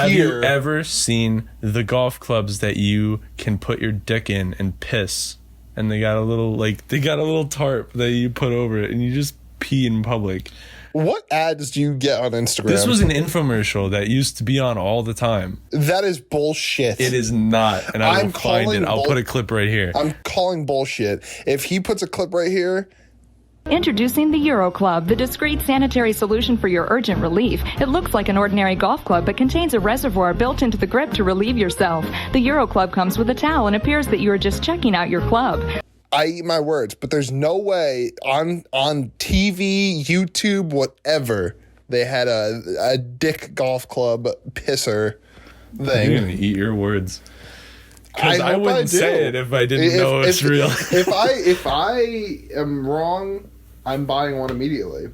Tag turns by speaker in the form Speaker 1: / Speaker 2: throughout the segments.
Speaker 1: Have you ever seen the golf clubs that you can put your dick in and piss? And they got a little tarp that you put over it and you just pee in public.
Speaker 2: What ads do you get on Instagram?
Speaker 1: This was an infomercial that used to be on all the time.
Speaker 2: That is bullshit.
Speaker 1: It is not. And I will find it. I'll put a clip right here.
Speaker 2: I'm calling bullshit. If he puts a clip right here.
Speaker 3: Introducing the Euro Club, the discreet sanitary solution for your urgent relief. It looks like an ordinary golf club, but contains a reservoir built into the grip to relieve yourself. The Euro Club comes with a towel and appears that you are just checking out your club.
Speaker 2: I eat my words, but there's no way on TV, YouTube, whatever, they had a dick golf club pisser thing.
Speaker 1: You're going to eat your words. Because I wouldn't say it if I didn't know it's real.
Speaker 2: If I am wrong, I'm buying one immediately.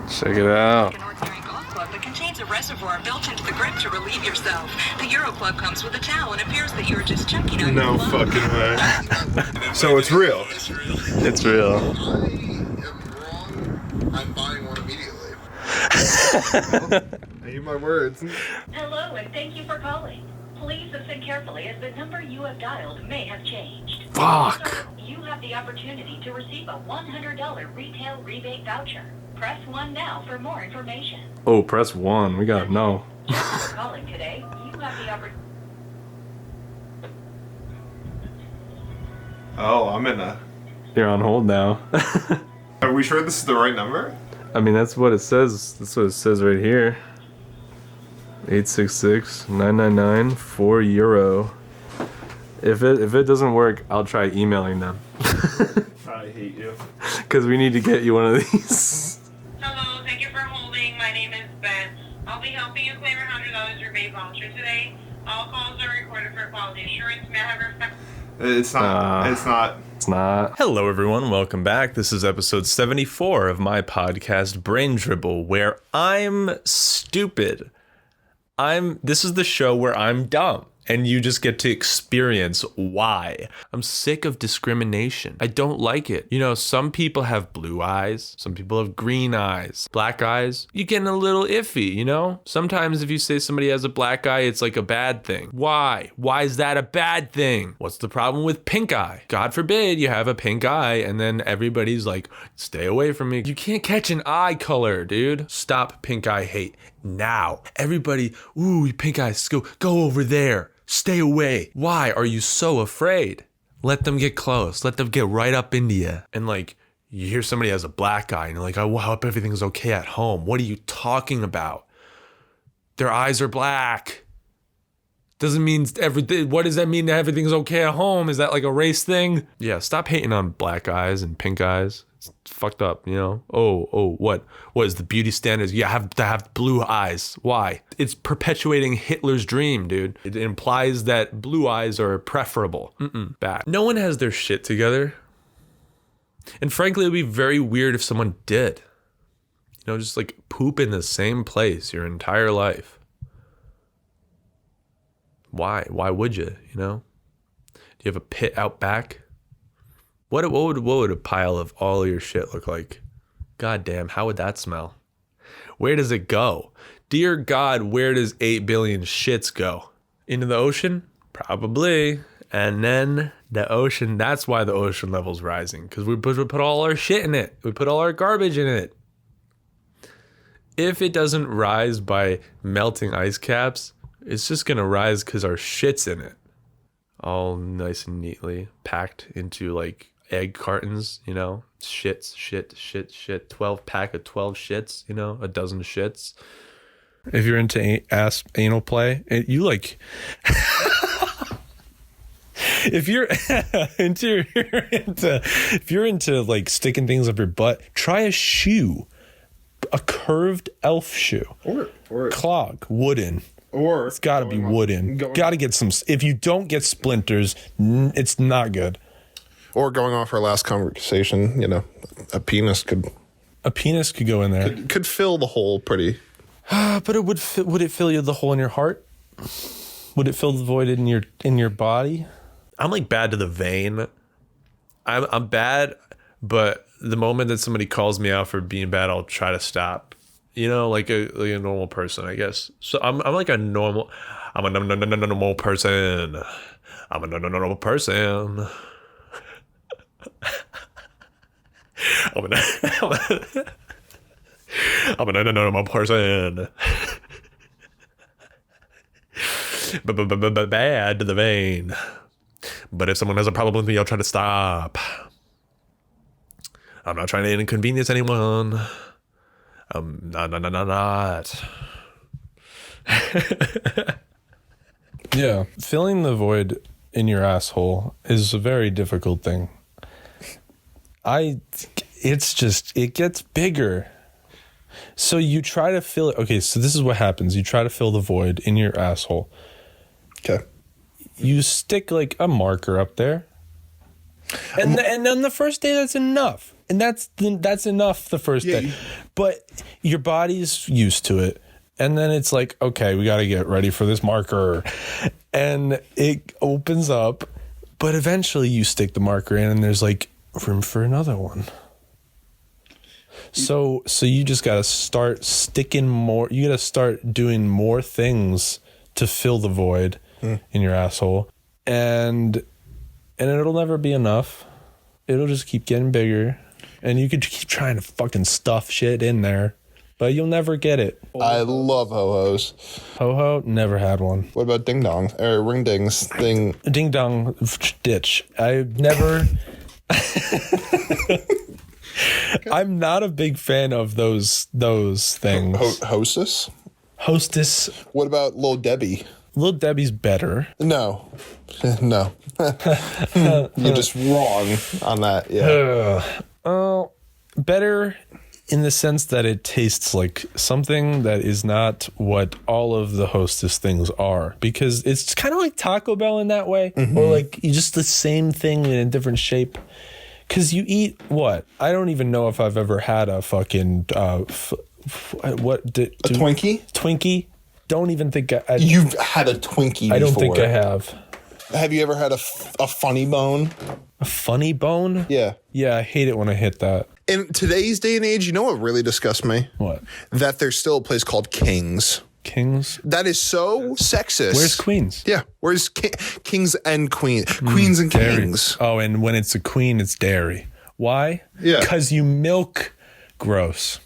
Speaker 1: Check it out.
Speaker 3: An ordinary golf club that contains a reservoir built into the grip to relieve yourself. The Euro Club comes with a towel and appears that you're just checking out your club.
Speaker 2: No fucking way. So it's real.
Speaker 1: It's real.
Speaker 2: If I am wrong, I'm buying one immediately. I eat my words.
Speaker 4: Hello, and thank you for calling. Please listen carefully as the number you have dialed may have changed.
Speaker 1: Fuck.
Speaker 4: So, you have the opportunity to receive a $100 retail rebate voucher. Press 1 now for more information.
Speaker 1: Oh, press 1. We got no.
Speaker 4: For calling today, you have the opportunity.
Speaker 5: Oh, I'm in a...
Speaker 1: You're on hold now.
Speaker 5: Are we sure this is the right number?
Speaker 1: I mean, that's what it says. That's what it says right here. 866-999-4 euro. If it doesn't work, I'll try emailing them.
Speaker 5: I hate you.
Speaker 1: Because we need to get you one of these.
Speaker 6: Hello, thank you for holding. My name is Ben. I'll be helping you claim your $100 rebate voucher today. All calls are recorded for quality assurance. May I have your...
Speaker 5: It's not.
Speaker 1: It's not. Hello, everyone. Welcome back. This is episode 74 of my podcast, Brain Dribble, where I'm stupid. This is the show where I'm dumb. And you just get to experience why. I'm sick of discrimination. I don't like it. You know, some people have blue eyes. Some people have green eyes. Black eyes, you're getting a little iffy, you know? Sometimes if you say somebody has a black eye, it's like a bad thing. Why? Why is that a bad thing? What's the problem with pink eye? God forbid you have a pink eye and then everybody's like, stay away from me. You can't catch an eye color, dude. Stop pink eye hate now. Everybody, ooh, pink eyes, go over there. Stay away. Why are you so afraid? Let them get close. Let them get right up into you. And like, you hear somebody has a black eye and you're like, I hope everything's okay at home. What are you talking about? Their eyes are black. Doesn't mean everything. What does that mean that everything's okay at home? Is that like a race thing? Yeah, stop hating on black eyes and pink eyes. It's fucked up, you know? Oh, what is the beauty standards? You have to have blue eyes. Why? It's perpetuating Hitler's dream, dude. It implies that blue eyes are preferable. Bad. No one has their shit together. And frankly, it would be very weird if someone did. You know, just like poop in the same place your entire life. Why? Why would you, you know? Do you have a pit out back? What would a pile of all your shit look like? God damn, how would that smell? Where does it go? Dear God, where does 8 billion shits go? Into the ocean? Probably. And then the ocean, that's why the ocean level's rising. Because we put all our shit in it. We put all our garbage in it. If it doesn't rise by melting ice caps, it's just going to rise because our shit's in it. All nice and neatly packed into like egg cartons, you know, shit, 12 pack of 12 shits, you know, a dozen shits. If you're into anal play, you like, if you're into like sticking things up your butt, try a shoe, a curved elf shoe, or clog, wooden.
Speaker 2: Or
Speaker 1: it's got to be wooden. Got to get some. If you don't get splinters, it's not good.
Speaker 2: Or going off our last conversation, a penis could
Speaker 1: go in there.
Speaker 2: could fill the hole pretty.
Speaker 1: But it would it fill the hole in your heart? Would it fill the void in your body? I'm like bad to the vein. I'm bad, but the moment that somebody calls me out for being bad, I'll try to stop. Like a normal person, I guess. So I'm like a normal. I'm a normal person. I'm a normal person. I'm a normal person. But bad to the vein. But if someone has a problem with me, I'll try to stop. I'm not trying to inconvenience anyone. Not. Yeah, filling the void in your asshole is a very difficult thing. It gets bigger. So you try to fill it. Okay, so this is what happens. You try to fill the void in your asshole.
Speaker 2: Okay.
Speaker 1: You stick like a marker up there. And then the first day, that's enough. And that's enough the first day. But your body's used to it. And then it's like, okay, we got to get ready for this marker. And it opens up. But eventually you stick the marker in and there's like room for another one. So you just got to start sticking more. You got to start doing more things to fill the void in your asshole. And it'll never be enough. It'll just keep getting bigger. And you could keep trying to fucking stuff shit in there, but you'll never get it.
Speaker 2: I love ho-hos.
Speaker 1: Ho-ho? Never had one.
Speaker 2: What about ding dong or ring dings thing?
Speaker 1: Ding dong ditch. I've never... I'm not a big fan of those things.
Speaker 2: Hostess?
Speaker 1: Hostess.
Speaker 2: What about Lil Debbie?
Speaker 1: Lil Debbie's better.
Speaker 2: No. You're just wrong on that. Yeah.
Speaker 1: Better in the sense that it tastes like something that is not what all of the Hostess things are, because it's kind of like Taco Bell in that way, or like you just the same thing in a different shape. Because you eat what? I don't even know if I've ever had a fucking a
Speaker 2: Twinkie?
Speaker 1: Twinkie? Don't even think
Speaker 2: You've had a Twinkie before.
Speaker 1: I don't think I have.
Speaker 2: Have you ever had a funny bone?
Speaker 1: A funny bone?
Speaker 2: Yeah.
Speaker 1: Yeah, I hate it when I hit that.
Speaker 2: In today's day and age, you know what really disgusts me?
Speaker 1: What?
Speaker 2: That there's still a place called King's.
Speaker 1: King's?
Speaker 2: That is so sexist.
Speaker 1: Where's Queens?
Speaker 2: Yeah. Where's Kings and Queens? Queens and
Speaker 1: dairy.
Speaker 2: Kings.
Speaker 1: Oh, and when it's a queen, it's dairy. Why?
Speaker 2: Yeah.
Speaker 1: Because you milk gross.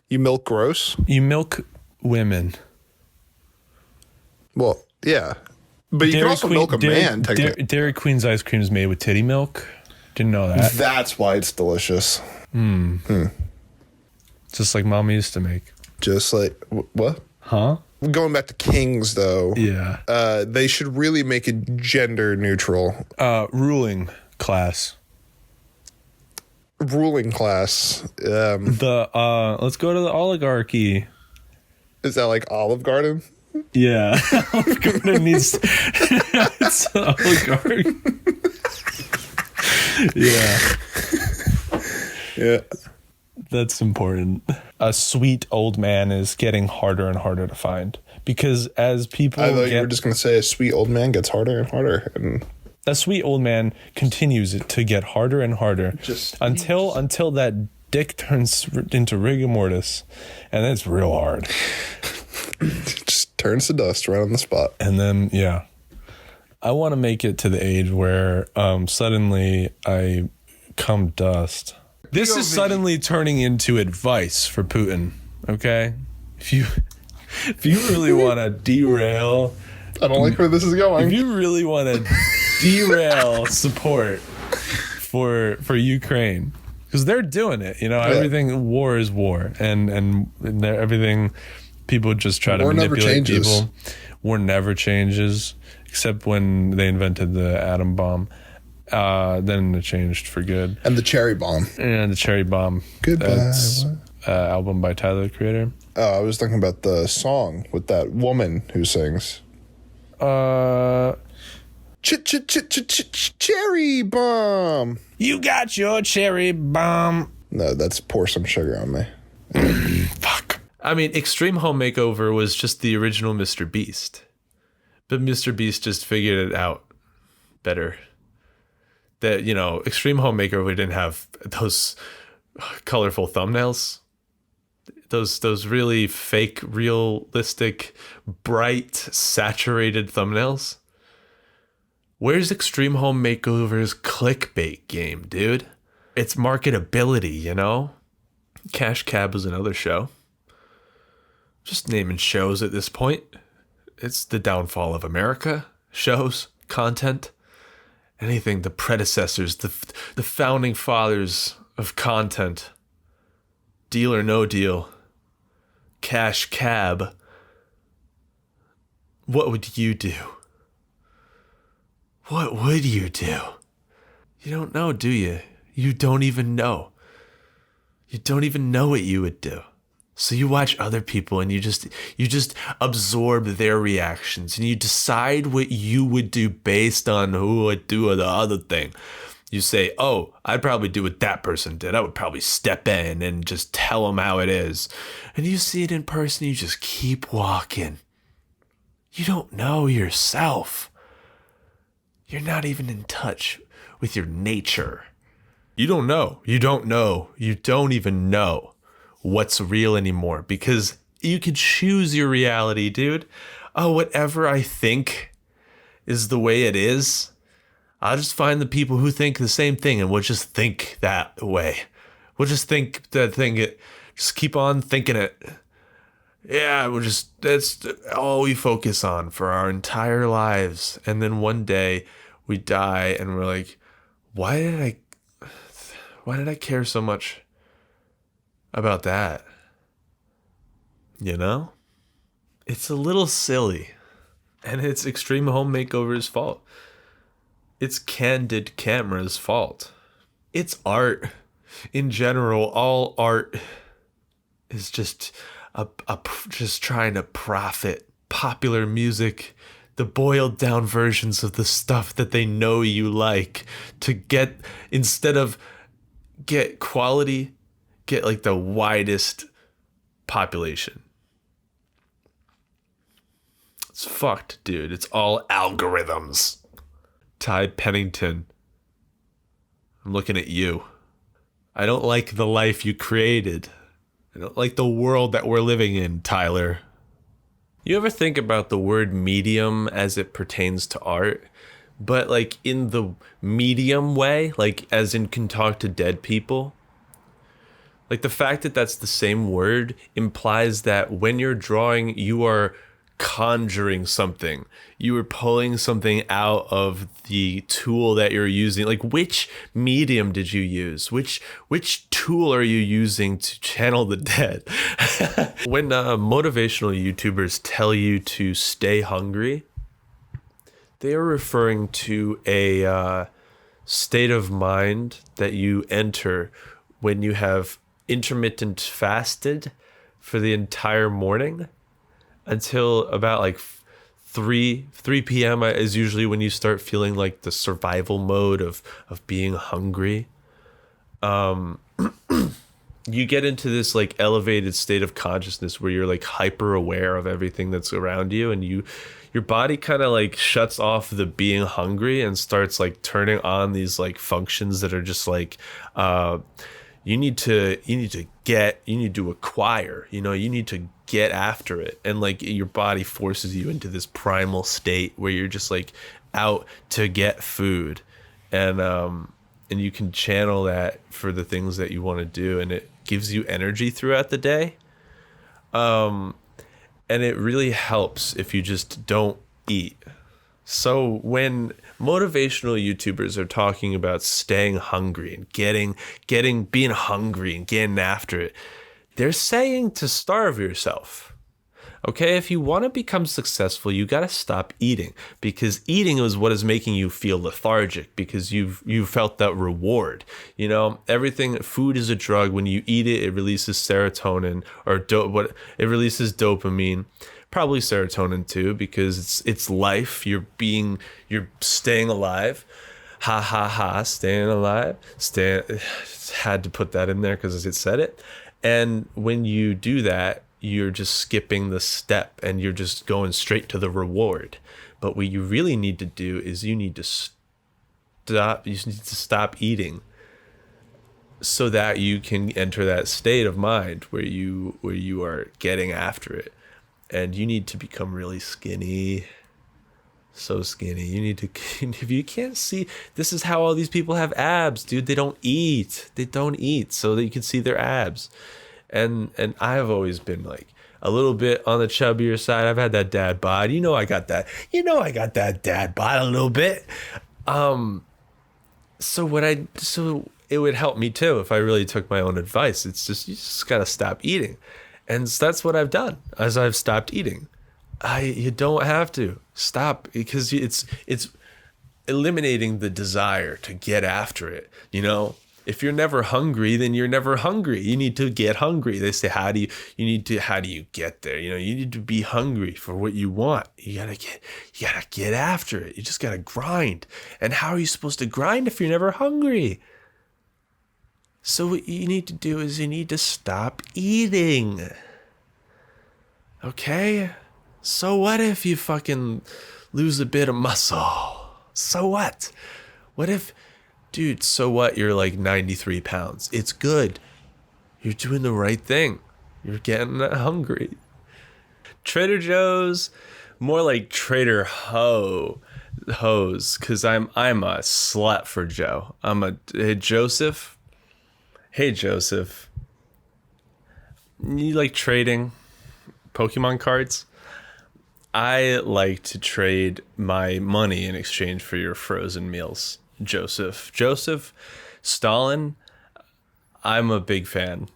Speaker 2: You milk gross?
Speaker 1: You milk women.
Speaker 2: Well, yeah. But you can also milk a man, technically.
Speaker 1: Dairy Queen's ice cream is made with titty milk. Didn't know that.
Speaker 2: That's why it's delicious.
Speaker 1: Just like Mama used to make.
Speaker 2: Just like, what?
Speaker 1: Huh?
Speaker 2: Going back to Kings, though.
Speaker 1: Yeah.
Speaker 2: They should really make it gender neutral.
Speaker 1: Ruling class.
Speaker 2: Ruling class.
Speaker 1: Let's go to the oligarchy.
Speaker 2: Is that like Olive Garden?
Speaker 1: Yeah. Olive Garden needs... it's an oligarch. Yeah.
Speaker 2: Yeah.
Speaker 1: That's important. A sweet old man is getting harder and harder to find, because as people
Speaker 2: I thought you were just going to say a sweet old man gets harder and harder. And
Speaker 1: a sweet old man continues to get harder and harder until that dick turns into rigor mortis, and then it's real hard.
Speaker 2: It just turns to dust right on the spot.
Speaker 1: And then, yeah. I want to make it to the age where suddenly I come dust. This is suddenly turning into advice for Putin, okay? If you really want to derail...
Speaker 2: I don't like where this is going.
Speaker 1: If you really want to derail support for Ukraine, because they're doing it, everything, war is war, and everything, people just try to manipulate people. War never changes, except when they invented the atom bomb. Then it changed for good.
Speaker 2: And the cherry bomb.
Speaker 1: And the cherry bomb.
Speaker 2: Goodbye.
Speaker 1: That's album by Tyler, the Creator.
Speaker 2: Oh, I was thinking about the song with that woman who sings. Cherry bomb.
Speaker 1: You got your cherry bomb.
Speaker 2: No, that's pour some sugar on me.
Speaker 1: Fuck. I mean, Extreme Home Makeover was just the original Mr. Beast. But Mr. Beast just figured it out better. That, you know, Extreme Home Makeover didn't have those colorful thumbnails. Those really fake, realistic, bright, saturated thumbnails. Where's Extreme Home Makeover's clickbait game, dude? It's marketability, you know? Cash Cab was another show. Just naming shows at this point. It's the downfall of America. Shows, content, anything, the predecessors, the founding fathers of content. Deal or No Deal. Cash Cab. What would you do? What would you do? You don't know, do you? You don't even know. You don't even know what you would do. So you watch other people and you just absorb their reactions and you decide what you would do based on who would do the other thing. You say, oh, I'd probably do what that person did. I would probably step in and just tell them how it is. And you see it in person, you just keep walking. You don't know yourself. You're not even in touch with your nature. You don't know. You don't know. You don't even know what's real anymore because you could choose your reality, dude. Oh, whatever I think is the way it is. I'll just find the people who think the same thing and we'll just think that way. We'll just think that thing. Just keep on thinking it. Yeah, that's all we focus on for our entire lives. And then one day we die and we're like, why did I care so much about that? You know? It's a little silly. And it's Extreme Home Makeover's fault. It's Candid Camera's fault. It's art. In general, all art is just just trying to profit. Popular music, the boiled down versions of the stuff that they know you like to get, instead of get quality, get like the widest population. It's fucked, dude. It's all algorithms. Ty Pennington, I'm looking at you. I don't like the life you created. I don't like the world that we're living in, Tyler. You ever think about the word medium as it pertains to art? But like in the medium way, like as in can talk to dead people? Like the fact that that's the same word implies that when you're drawing, you are conjuring something. You are pulling something out of the tool that you're using. Like which medium did you use? Which tool are you using to channel the dead? When motivational YouTubers tell you to stay hungry, they are referring to a state of mind that you enter when you have intermittent fasted for the entire morning until about like 3 p.m. is usually when you start feeling like the survival mode of being hungry. You get into this like elevated state of consciousness where you're like hyper aware of everything that's around you, and your body kind of like shuts off the being hungry and starts like turning on these like functions that are just like you need to acquire, you need to get after it. And like your body forces you into this primal state where you're just like out to get food, and you can channel that for the things that you want to do, and it gives you energy throughout the day. And it really helps if you just don't eat. So when motivational YouTubers are talking about staying hungry and being hungry and getting after it, they're saying to starve yourself. Okay, if you want to become successful, you got to stop eating, because eating is what is making you feel lethargic, because you've felt that reward. Food is a drug. When you eat it, it releases serotonin, or it releases dopamine. Probably serotonin too, because it's life. You're staying alive. Ha ha ha, staying alive. Had to put that in there because it said it. And when you do that, you're just skipping the step and you're just going straight to the reward. But what you really need to do is you need to stop eating so that you can enter that state of mind where you are getting after it. And you need to become really skinny. So skinny. You need to, if you can't see, this is how all these people have abs, dude. They don't eat so that you can see their abs. And I've always been like a little bit on the chubbier side. I've had that dad bod. I got that dad bod a little bit. So it would help me too if I really took my own advice. It's just, you just got to stop eating. And that's what I've done as I've stopped eating. You don't have to stop, because it's eliminating the desire to get after it. If you're never hungry, then you're never hungry. You need to get hungry. They say, how do you get there? You need to be hungry for what you want. You gotta get after it. You just gotta grind. And how are you supposed to grind if you're never hungry? So what you need to do is you need to stop eating. Okay? So what if you fucking lose a bit of muscle? So what? What if, dude, so what? You're like 93 pounds. It's good. You're doing the right thing. You're getting hungry. Trader Joe's, more like Trader Ho's, because I'm a slut for Joe. Hey, Joseph. Hey, Joseph. You like trading Pokemon cards? I like to trade my money in exchange for your frozen meals, Joseph. Joseph Stalin, I'm a big fan.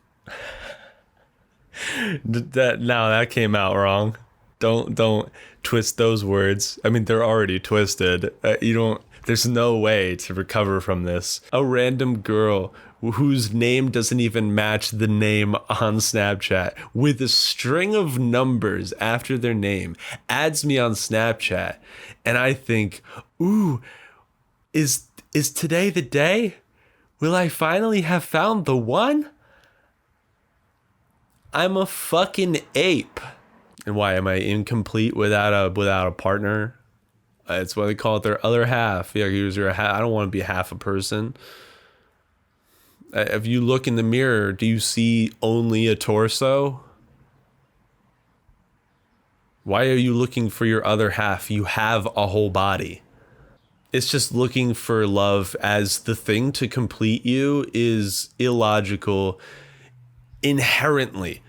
Speaker 1: That came out wrong. Don't twist those words. I mean, they're already twisted. There's no way to recover from this. A random girl whose name doesn't even match the name on Snapchat, with a string of numbers after their name, adds me on Snapchat, and I think, ooh, is today the day? Will I finally have found the one? I'm a fucking ape. And why am I incomplete without a partner? It's what they call it, their other half. Yeah, I don't want to be half a person. If you look in the mirror, do you see only a torso? Why are you looking for your other half? You have a whole body. It's just looking for love as the thing to complete you is illogical inherently,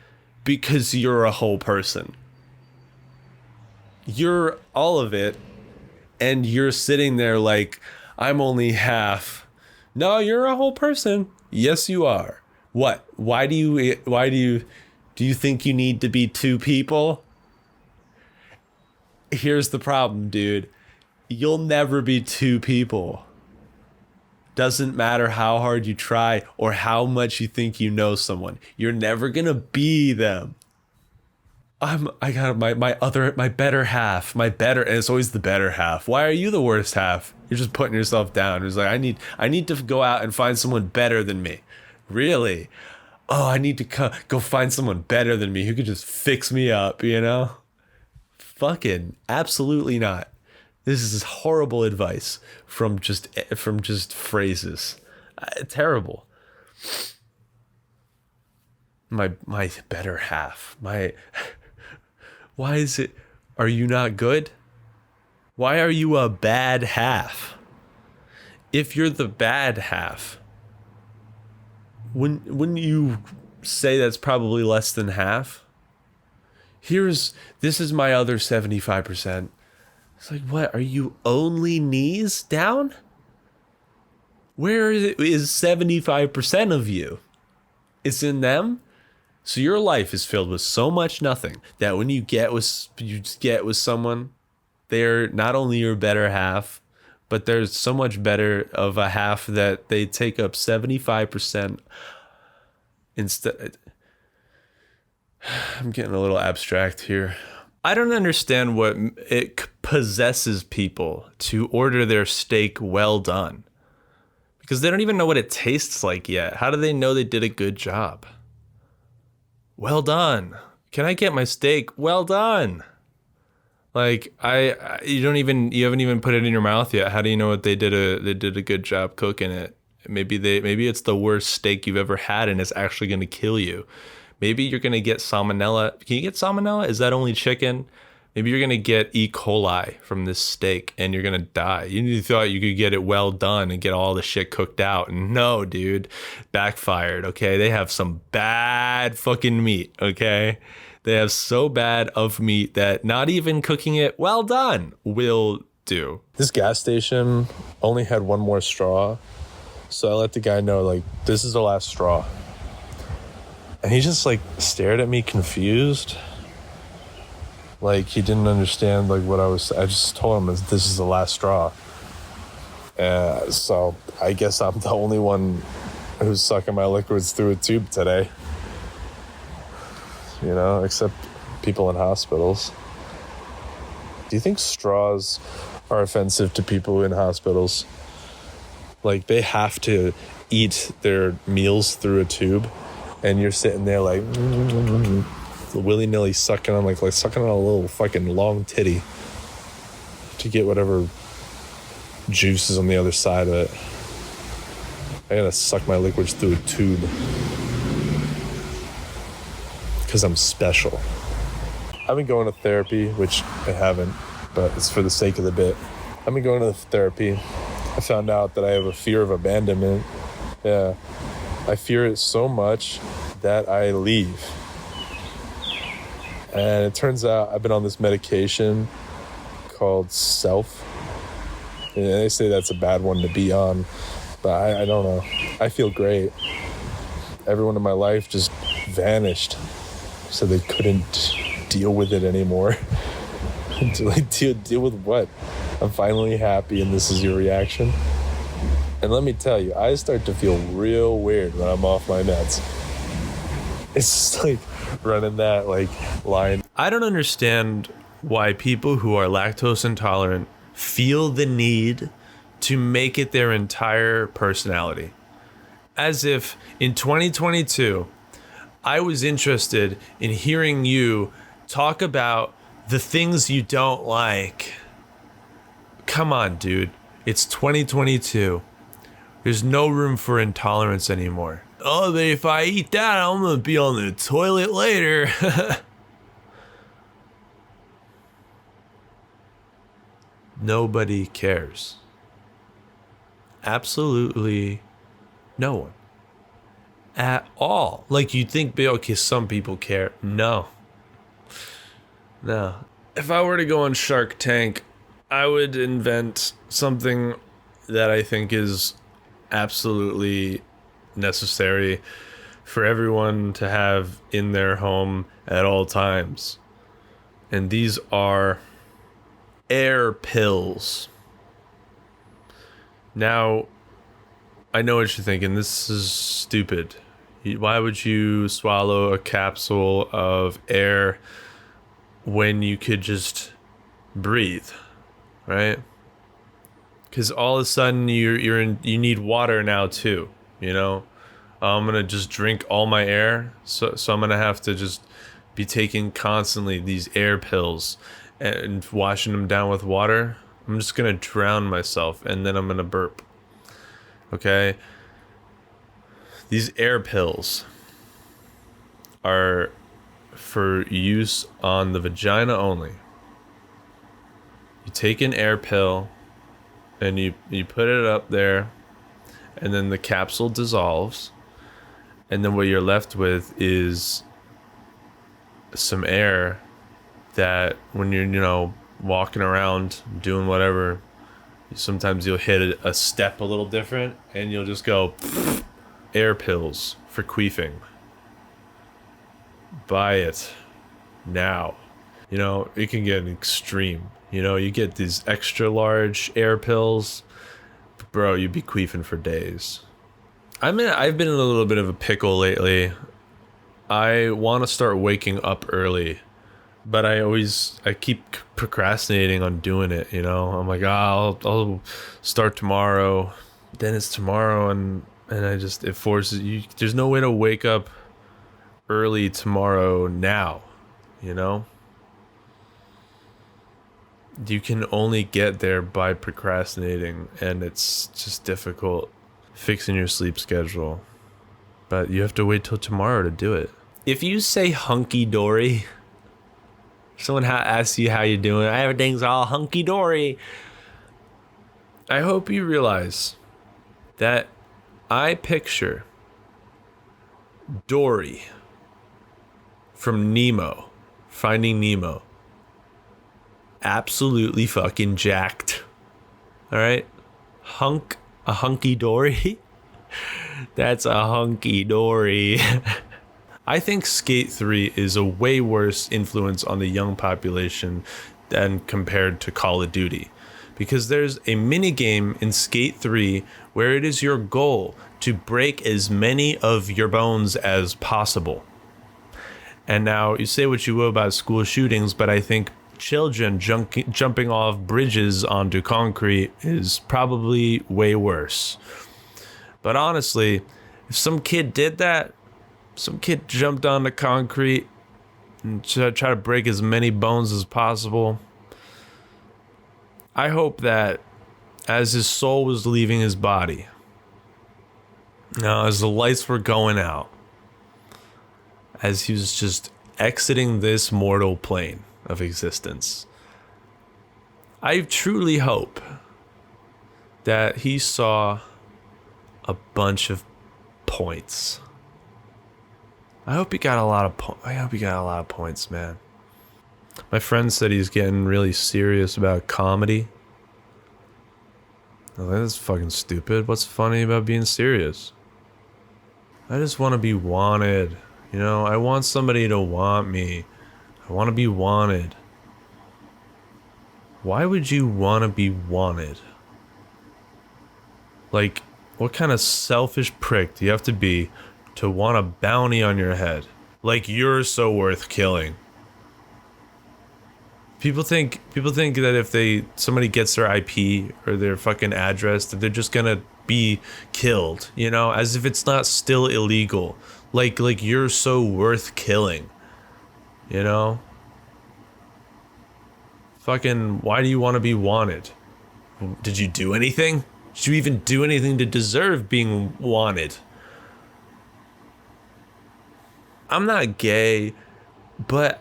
Speaker 1: because you're a whole person. You're all of it, and you're sitting there like, I'm only half. No, you're a whole person. Yes, you are. What? Why do you think you need to be two people? Here's the problem, dude. You'll never be two people. Doesn't matter how hard you try or how much you think you know someone. You're never gonna be them. I got my better half, and it's always the better half. Why are you the worst half? You're just putting yourself down. It's like, I need to go out and find someone better than me. Really? Oh, I need to go find someone better than me who could just fix me up, Fucking absolutely not. This is horrible advice from just phrases. Terrible. My better half. Why is it? Are you not good? Why are you a bad half? If you're the bad half, wouldn't you say that's probably less than half? This is my other 75%. It's like, what? Are you only knees down? Where is 75% of you? It's in them? So your life is filled with so much nothing that when you get with someone, they're not only your better half, but there's so much better of a half that they take up 75% instead. I'm getting a little abstract here. I don't understand what it possesses people to order their steak well done. Because they don't even know what it tastes like yet. How do they know they did a good job? Well done. Can I get my steak well done? Like you haven't even put it in your mouth yet. How do you know what they did a good job cooking it? Maybe it's the worst steak you've ever had and it's actually going to kill you. Maybe you're going to get salmonella. Can you get salmonella? Is that only chicken? Maybe you're going to get E. coli from this steak and you're going to die. You thought you could get it well done and get all the shit cooked out. No, dude. Backfired, okay? They have some bad fucking meat, okay? They have so bad of meat that not even cooking it well done will do. This gas station only had one more straw. So I let the guy know, like, this is the last straw. And he just, like, stared at me confused. Like, he didn't understand, like, what I just told him this is the last straw. So I guess I'm the only one who's sucking my liquids through a tube today. You know, except people in hospitals. Do you think straws are offensive to people in hospitals? Like, they have to eat their meals through a tube, and you're sitting there, like, willy-nilly sucking on like sucking on a little fucking long titty to get whatever juice is on the other side of it. I gotta suck my liquids through a tube because I'm special. I've been going to therapy, which I haven't, but it's for the sake of the bit. I've been going to therapy. I found out that I have a fear of abandonment. Yeah, I fear it so much that I leave. And it turns out I've been on this medication called Self. And they say that's a bad one to be on, but I don't know. I feel great. Everyone in my life just vanished, so they couldn't deal with it anymore. Like, deal with what? I'm finally happy, and this is your reaction? And let me tell you, I start to feel real weird when I'm off my meds. It's just like running that like line. I don't understand why people who are lactose intolerant feel the need to make it their entire personality. As if in 2022, I was interested in hearing you talk about the things you don't like. Come on, dude. It's 2022. There's no room for intolerance anymore. Oh, but if I eat that, I'm gonna be on the toilet later. Nobody cares. Absolutely no one. At all. Like, you'd think, okay, some people care. No. If I were to go on Shark Tank, I would invent something that I think is absolutely necessary for everyone to have in their home at all times. And these are air pills. Now, I know what you're thinking. This is stupid. Why would you swallow a capsule of air when you could just breathe, right? Because all of a sudden you need water now too. You know, I'm gonna just drink all my air, so I'm gonna have to just be taking constantly these air pills and washing them down with water. I'm just gonna drown myself and then I'm gonna burp. Okay, these air pills are for use on the vagina only. You take an air pill and you put it up there, and then the capsule dissolves, and then what you're left with is some air that when you're, you know, walking around doing whatever, sometimes you'll hit a step a little different and you'll just go air pills for queefing. Buy it now. You know, it can get extreme. You know, you get these extra large air pills, bro, you'd be queefing for days. I've been in a little bit of a pickle lately. I want to start waking up early, But I keep procrastinating on doing it, you know? I'm like, I'll start tomorrow. Then it's tomorrow, and it forces you. There's no way to wake up early tomorrow now, you know? You can only get there by procrastinating, and it's just difficult fixing your sleep schedule. But you have to wait till tomorrow to do it. If you say hunky-dory, someone asks you how you doing, everything's all hunky-dory. I hope you realize that I picture Dory from Nemo, Finding Nemo, absolutely fucking jacked. All right? A hunky-dory? That's a hunky-dory. I think Skate 3 is a way worse influence on the young population than compared to Call of Duty. Because there's a mini game in Skate 3 where it is your goal to break as many of your bones as possible. And now, you say what you will about school shootings, but I think children jumping off bridges onto concrete is probably way worse. But honestly, if some kid did that, some kid jumped onto concrete and try to break as many bones as possible, I hope that as his soul was leaving his body, as the lights were going out, as he was just exiting this mortal plane of existence, I truly hope that he saw a bunch of points. I hope he got a lot of points, man. My friend said he's getting really serious about comedy. I was like, that's fucking stupid. What's funny about being serious? I just want to be wanted. You know, I want somebody to want me. I want to be wanted. Why would you want to be wanted? Like, what kind of selfish prick do you have to be to want a bounty on your head? Like, you're so worth killing. People think that if somebody gets their IP or their fucking address, that they're just gonna be killed, you know, as if it's not still illegal. Like you're so worth killing, you know? Fucking, why do you want to be wanted? Did you do anything? Did you even do anything to deserve being wanted? I'm not gay, but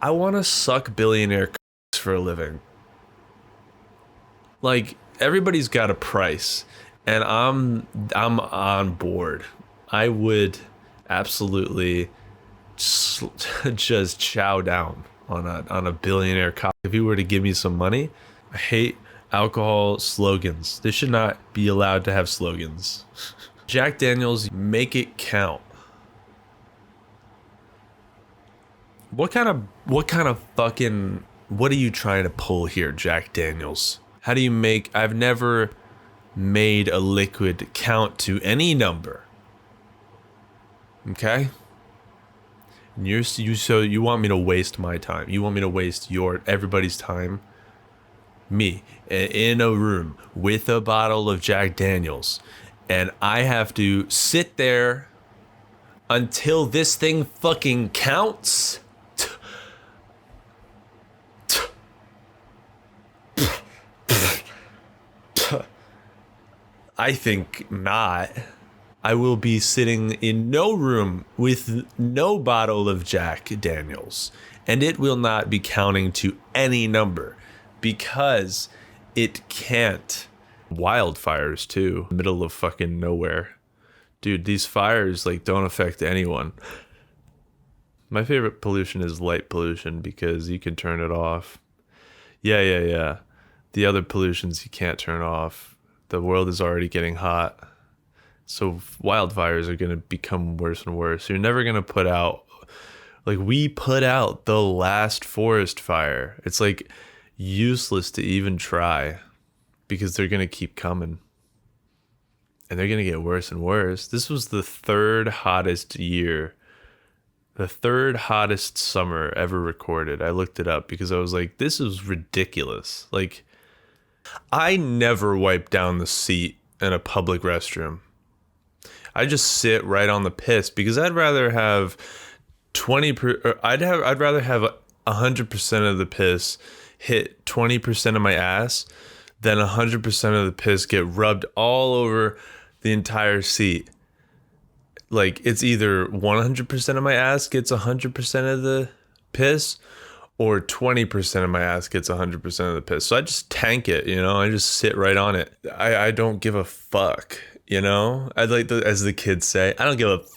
Speaker 1: I want to suck billionaire cocks for a living. Like, everybody's got a price, and I'm on board. I would absolutely just chow down on a billionaire cock if he were to give me some money. I hate alcohol slogans. They should not be allowed to have slogans. Jack Daniels, make it count. What kind of fucking, what are you trying to pull here, Jack Daniels? How do you make, I've never made a liquid count to any number. Okay? And so you want me to waste my time. You want me to waste everybody's time? Me, in a room with a bottle of Jack Daniels, and I have to sit there until this thing fucking counts? I think not. I will be sitting in no room with no bottle of Jack Daniels, and it will not be counting to any number because it can't. Wildfires too, middle of fucking nowhere. Dude, these fires like don't affect anyone. My favorite pollution is light pollution because you can turn it off. Yeah. The other pollutions you can't turn off. The world is already getting hot. So wildfires are going to become worse and worse. You're never going to put out, like we put out the last forest fire. It's like useless to even try because they're going to keep coming. And they're going to get worse and worse. This was the third hottest year The third hottest summer ever recorded. I looked it up because I was like, this is ridiculous. Like, I never wipe down the seat in a public restroom. I just sit right on the piss because I'd rather have I'd rather have 100% of the piss hit 20% of my ass than 100% of the piss get rubbed all over the entire seat. Like, it's either 100% of my ass gets 100% of the piss, or 20% of my ass gets 100% of the piss. So I just tank it, you know? I just sit right on it. I don't give a fuck, you know? I'd like to, as the kids say, I don't give a fuck.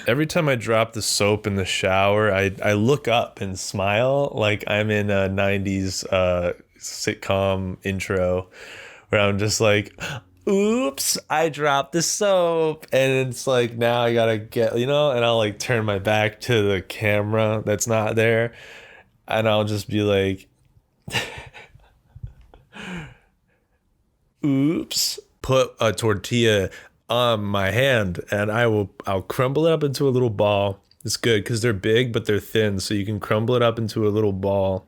Speaker 1: Every time I drop the soap in the shower, I look up and smile like I'm in a 90s sitcom intro where I'm just like, oops, I dropped the soap. And it's like, now I gotta get, you know, and I'll like turn my back to the camera that's not there. And I'll just be like, oops, put a tortilla on my hand and I'll crumble it up into a little ball. It's good because they're big, but they're thin. So you can crumble it up into a little ball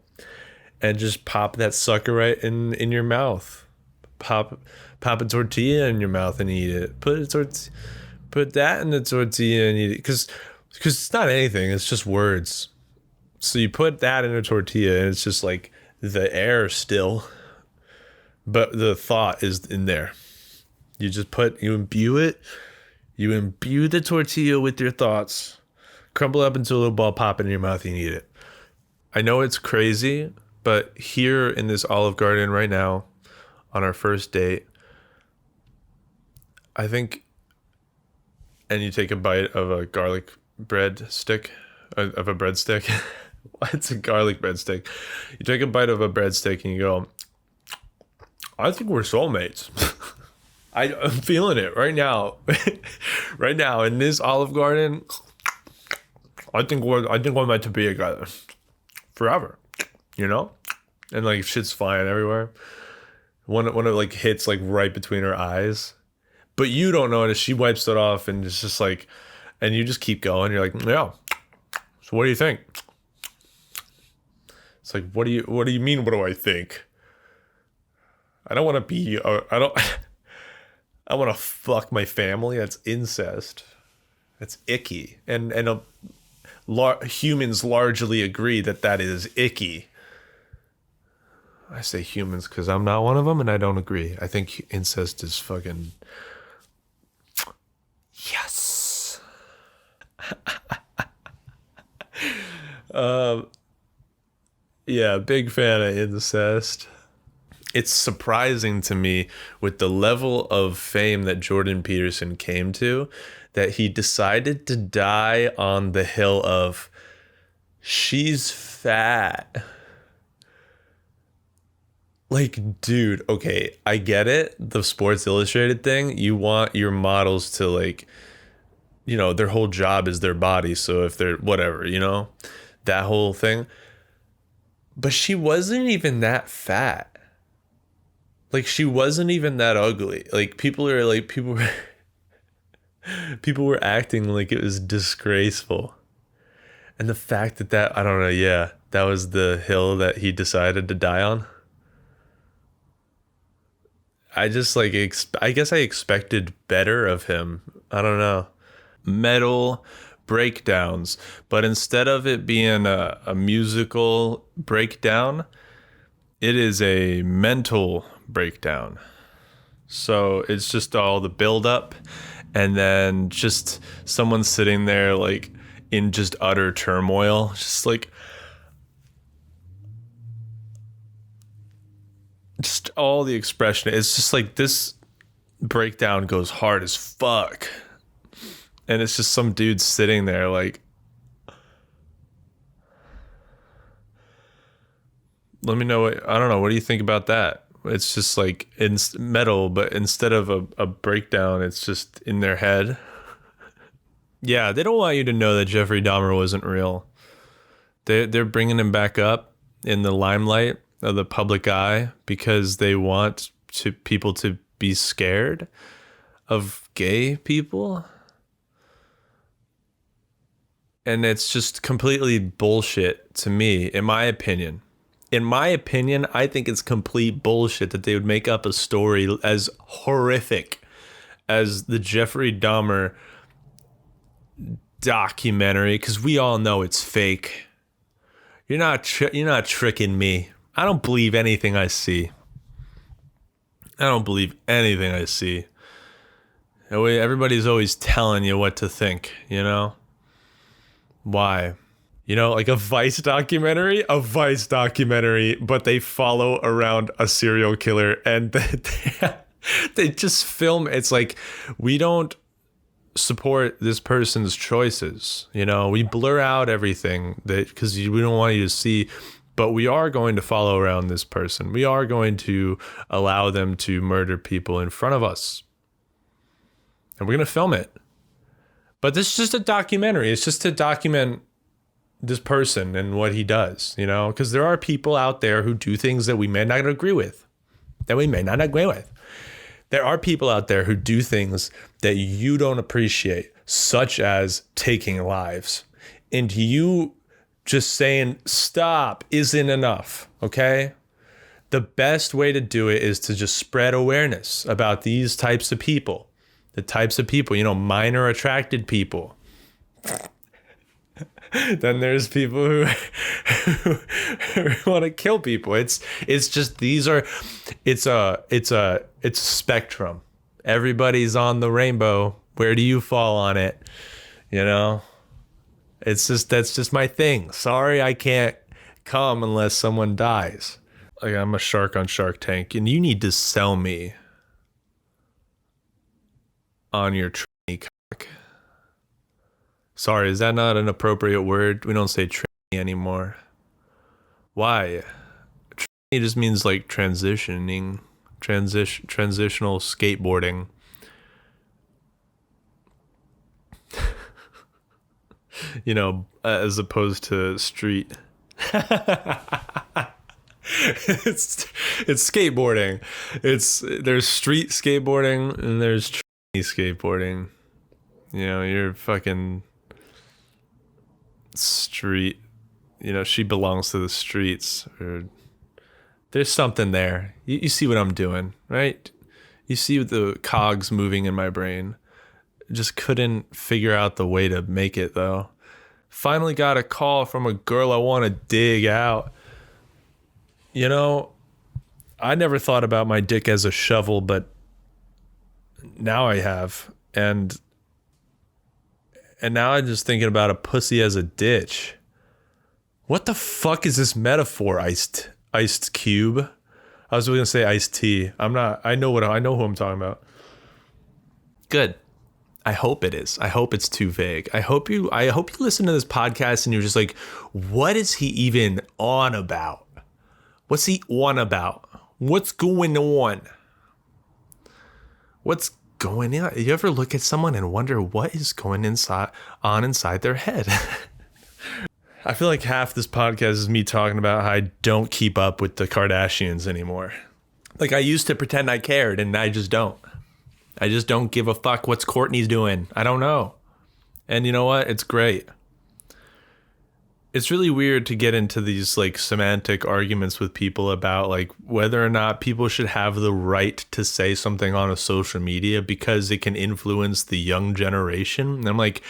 Speaker 1: and just pop that sucker right in your mouth. Pop a tortilla in your mouth and eat it. Put that in the tortilla and eat it. Because it's not anything. It's just words. So you put that in a tortilla and it's just like the air still, but the thought is in there. You imbue the tortilla with your thoughts, crumble up into a little ball, pop it in your mouth and eat it. I know it's crazy, but here in this Olive Garden right now, on our first date, I think, and you take a bite of a garlic breadstick, of a breadstick. It's a garlic breadstick. You take a bite of a breadstick and you go, I think we're soulmates. I'm feeling it right now. Right now in this Olive Garden, I think we're meant to be together forever, you know? And like shit's flying everywhere. One of like hits like right between her eyes, but you don't notice. She wipes it off and it's just like, and you just keep going. You're like, yeah. So what do you think? It's like, what do you mean? What do I think? I don't want to be. I want to fuck my family. That's incest. That's icky. And humans largely agree that is icky. I say humans because I'm not one of them and I don't agree. I think incest is fucking... Yes. Yeah, big fan of incest. It's surprising to me with the level of fame that Jordan Peterson came to that he decided to die on the hill of she's fat. Like, dude, okay, I get it. The Sports Illustrated thing, you want your models to like, you know, their whole job is their body. So if they're whatever, you know, that whole thing. But she wasn't even that fat. Like, she wasn't even that ugly. Like, people were acting like it was disgraceful. And the fact that I don't know, yeah, that was the hill that he decided to die on. I just like, I guess I expected better of him. I don't know. Metal breakdowns. But instead of it being a musical breakdown, it is a mental breakdown. So it's just all the buildup and then just someone sitting there like in just utter turmoil, just like just all the expression. It's just like this breakdown goes hard as fuck. And it's just some dude sitting there like, let me know I don't know, what do you think about that? It's just like it's metal, but instead of a breakdown, it's just in their head. Yeah, they don't want you to know that Jeffrey Dahmer wasn't real. They're bringing him back up in the limelight of the public eye because they want people to be scared of gay people. And it's just completely bullshit to me, in my opinion. In my opinion, I think it's complete bullshit that they would make up a story as horrific as the Jeffrey Dahmer documentary, because we all know it's fake. You're not tricking me. I don't believe anything I see. I don't believe anything I see. Everybody's always telling you what to think, you know? Why? You know, like a Vice documentary, but they follow around a serial killer and they just film. It's like, we don't support this person's choices. You know, we blur out everything because we don't want you to see, but we are going to follow around this person. We are going to allow them to murder people in front of us. And we're going to film it. But this is just a documentary. It's just to document this person and what he does, you know, because there are people out there who do things that we may not agree with, There are people out there who do things that you don't appreciate, such as taking lives. And you just saying stop isn't enough, okay? The best way to do it is to just spread awareness about these types of people. The types of people, you know, minor attracted people. Then there's people who want to kill people. It's just it's a spectrum. Everybody's on the rainbow. Where do you fall on it? You know? That's just my thing. Sorry, I can't come unless someone dies. Like, I'm a shark on Shark Tank, and you need to sell me on your tranny cock. Sorry, is that not an appropriate word? We don't say tranny anymore. Why? Tranny just means like transitioning, transitional skateboarding. You know, as opposed to street. It's skateboarding. There's street skateboarding and there's tranny skateboarding. You know, you're fucking street, you know, she belongs to the streets, or there's something there. You see what I'm doing, right? You see the cogs moving in my brain. Just couldn't figure out the way to make it, though. Finally got a call from a girl I want to dig out. You know, I never thought about my dick as a shovel, but now I have. And now I'm just thinking about a pussy as a ditch. What the fuck is this metaphor, iced cube? I was going to say iced tea. I know who I'm talking about. Good. I hope it is. I hope it's too vague. I hope you listen to this podcast and you're just like, what is he even on about? What's he on about? What's going on? What's going on? You ever look at someone and wonder what is going on inside their head? I feel like half this podcast is me talking about how I don't keep up with the Kardashians anymore. Like, I used to pretend I cared, and I just don't. I just don't give a fuck what's Kourtney's doing. I don't know. And you know what? It's great. It's really weird to get into these like semantic arguments with people about like whether or not people should have the right to say something on a social media because it can influence the young generation. And I'm like,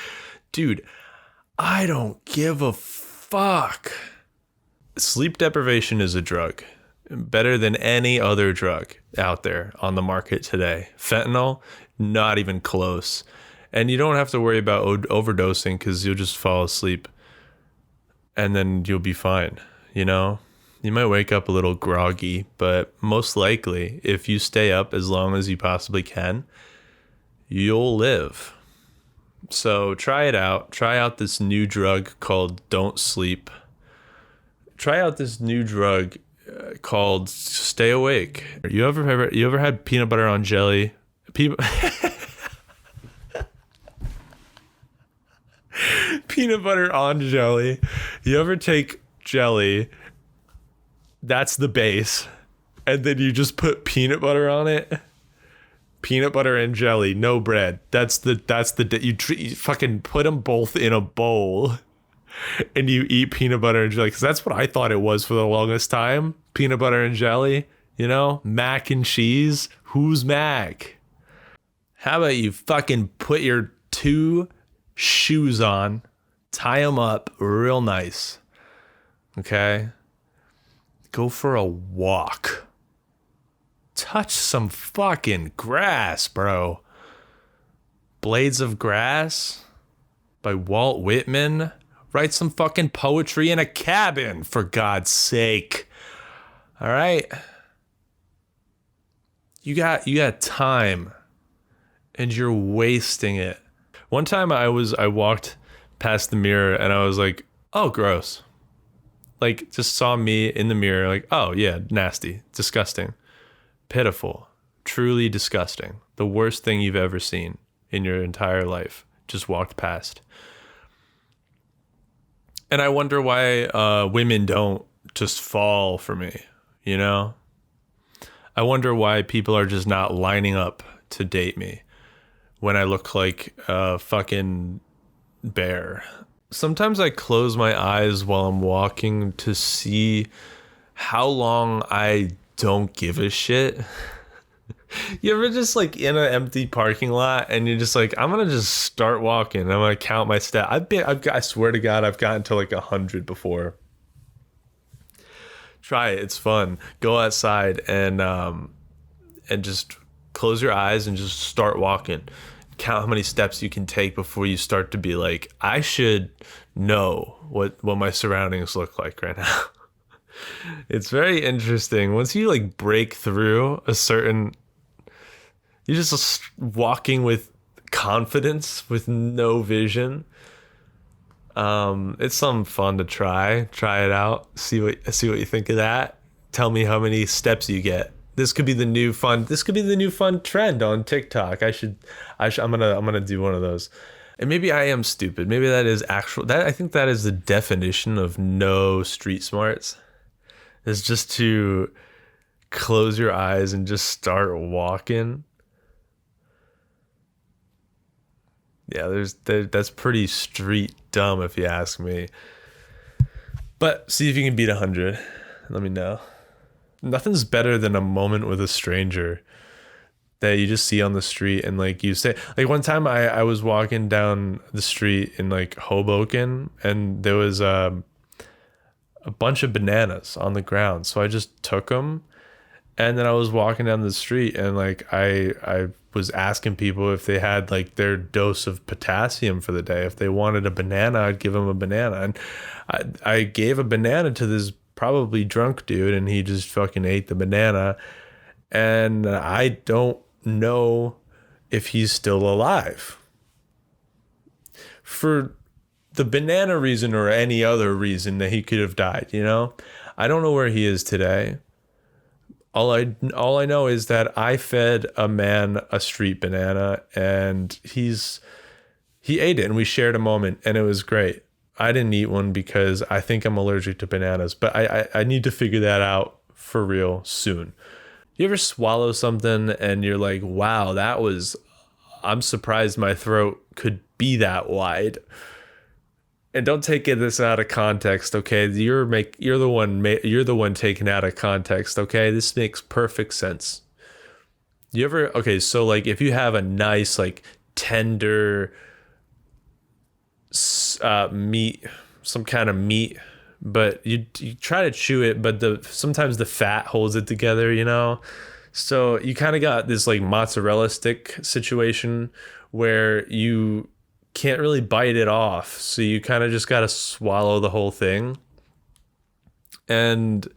Speaker 1: dude, I don't give a fuck. Sleep deprivation is a drug. Better than any other drug out there on the market today. Fentanyl, not even close. And you don't have to worry about overdosing because you'll just fall asleep. And then you'll be fine, you know? You might wake up a little groggy, but most likely, if you stay up as long as you possibly can, you'll live. So try it out. Try out this new drug called Don't Sleep. Try out this new drug called Stay Awake. You ever had peanut butter on jelly? Peanut butter on jelly. You ever take jelly, that's the base, and then you just put peanut butter on it? Peanut butter and jelly, no bread. You fucking put them both in a bowl and you eat peanut butter and jelly, because that's what I thought it was for the longest time. Peanut butter and jelly, you know, mac and cheese. Who's Mac? How about you fucking put your 2 shoes on, tie them up real nice, okay? Go for a walk. Touch some fucking grass, bro. Blades of Grass by Walt Whitman. Write some fucking poetry in a cabin, for God's sake. All right? You got time, and you're wasting it. One time I walked past the mirror and I was like, oh, gross. Like, just saw me in the mirror, like, oh yeah, nasty, disgusting, pitiful, truly disgusting. The worst thing you've ever seen in your entire life. Just walked past. And I wonder why women don't just fall for me, you know? I wonder why people are just not lining up to date me when I look like a fucking bear. Sometimes I close my eyes while I'm walking to see how long I don't give a shit. You ever just like in an empty parking lot and you're just like, I'm gonna just start walking. I'm gonna count my steps. I swear to God, I've gotten to like 100 before. Try it. It's fun. Go outside and just close your eyes and just start walking. Count how many steps you can take before you start to be like, I should know what my surroundings look like right now. It's very interesting. Once you like break through a certain, you're just walking with confidence, with no vision. It's something fun to try it out, see what you think of that. Tell me how many steps you get. This could be the new fun trend on TikTok. I'm gonna do one of those. And maybe I am stupid. Maybe that is I think that is the definition of no street smarts. Is just to close your eyes and just start walking. Yeah, that's pretty street dumb if you ask me. But see if you can beat 100. Let me know. Nothing's better than a moment with a stranger that you just see on the street and like you say, like one time I was walking down the street in like Hoboken and there was a bunch of bananas on the ground. So I just took them and then I was walking down the street and like I was asking people if they had like their dose of potassium for the day. If they wanted a banana, I'd give them a banana. And I gave a banana to this probably drunk dude and he just fucking ate the banana. And I don't know if he's still alive. For the banana reason or any other reason that he could have died, you know? I don't know where he is today. All I know is that I fed a man a street banana and he ate it and we shared a moment and it was great. I didn't eat one because I think I'm allergic to bananas, but I need to figure that out for real soon. You ever swallow something and you're like, wow, I'm surprised my throat could be that wide. And don't take this out of context, okay? You're the one taken out of context, okay? This makes perfect sense. So like if you have a nice like tender meat, some kind of meat, but you try to chew it, but sometimes the fat holds it together, you know? So you kind of got this like mozzarella stick situation where you can't really bite it off, so you kind of just got to swallow the whole thing. And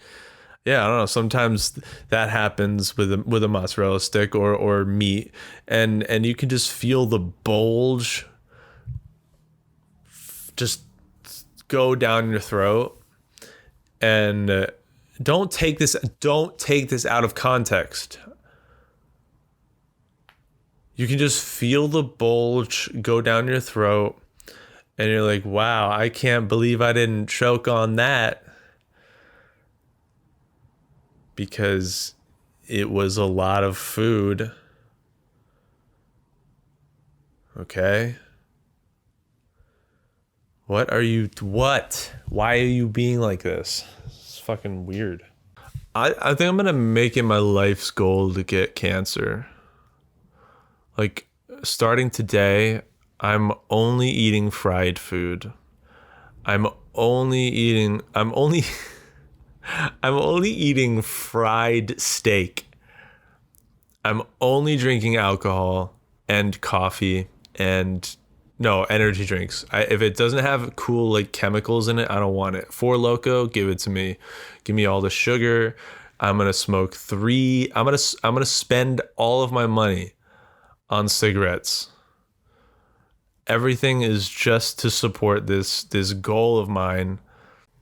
Speaker 1: yeah, I don't know, sometimes that happens with a mozzarella stick or meat, and you can just feel the bulge just go down your throat. And don't take this out of context. You can just feel the bulge go down your throat and you're like, wow, I can't believe I didn't choke on that, because it was a lot of food. Okay? Why are you being like this? It's fucking weird. I think I'm gonna make it my life's goal to get cancer. Like, starting today, I'm only eating fried food. I'm only eating fried steak. I'm only drinking alcohol and coffee and no energy drinks. If it doesn't have cool like chemicals in it, I don't want it. Four Loko, give it to me. Give me all the sugar. I'm gonna smoke 3. I'm gonna spend all of my money on cigarettes. Everything is just to support this goal of mine.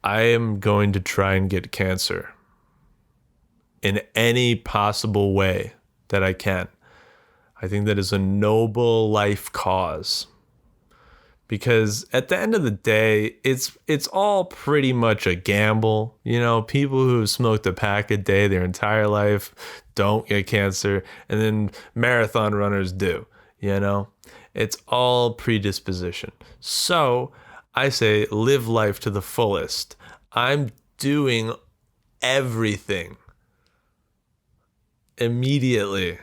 Speaker 1: I am going to try and get cancer in any possible way that I can. I think that is a noble life cause. Because at the end of the day, it's all pretty much a gamble. You know, people who have smoked a pack a day their entire life don't get cancer, and then marathon runners do, you know? It's all predisposition. So I say live life to the fullest. I'm doing everything immediately.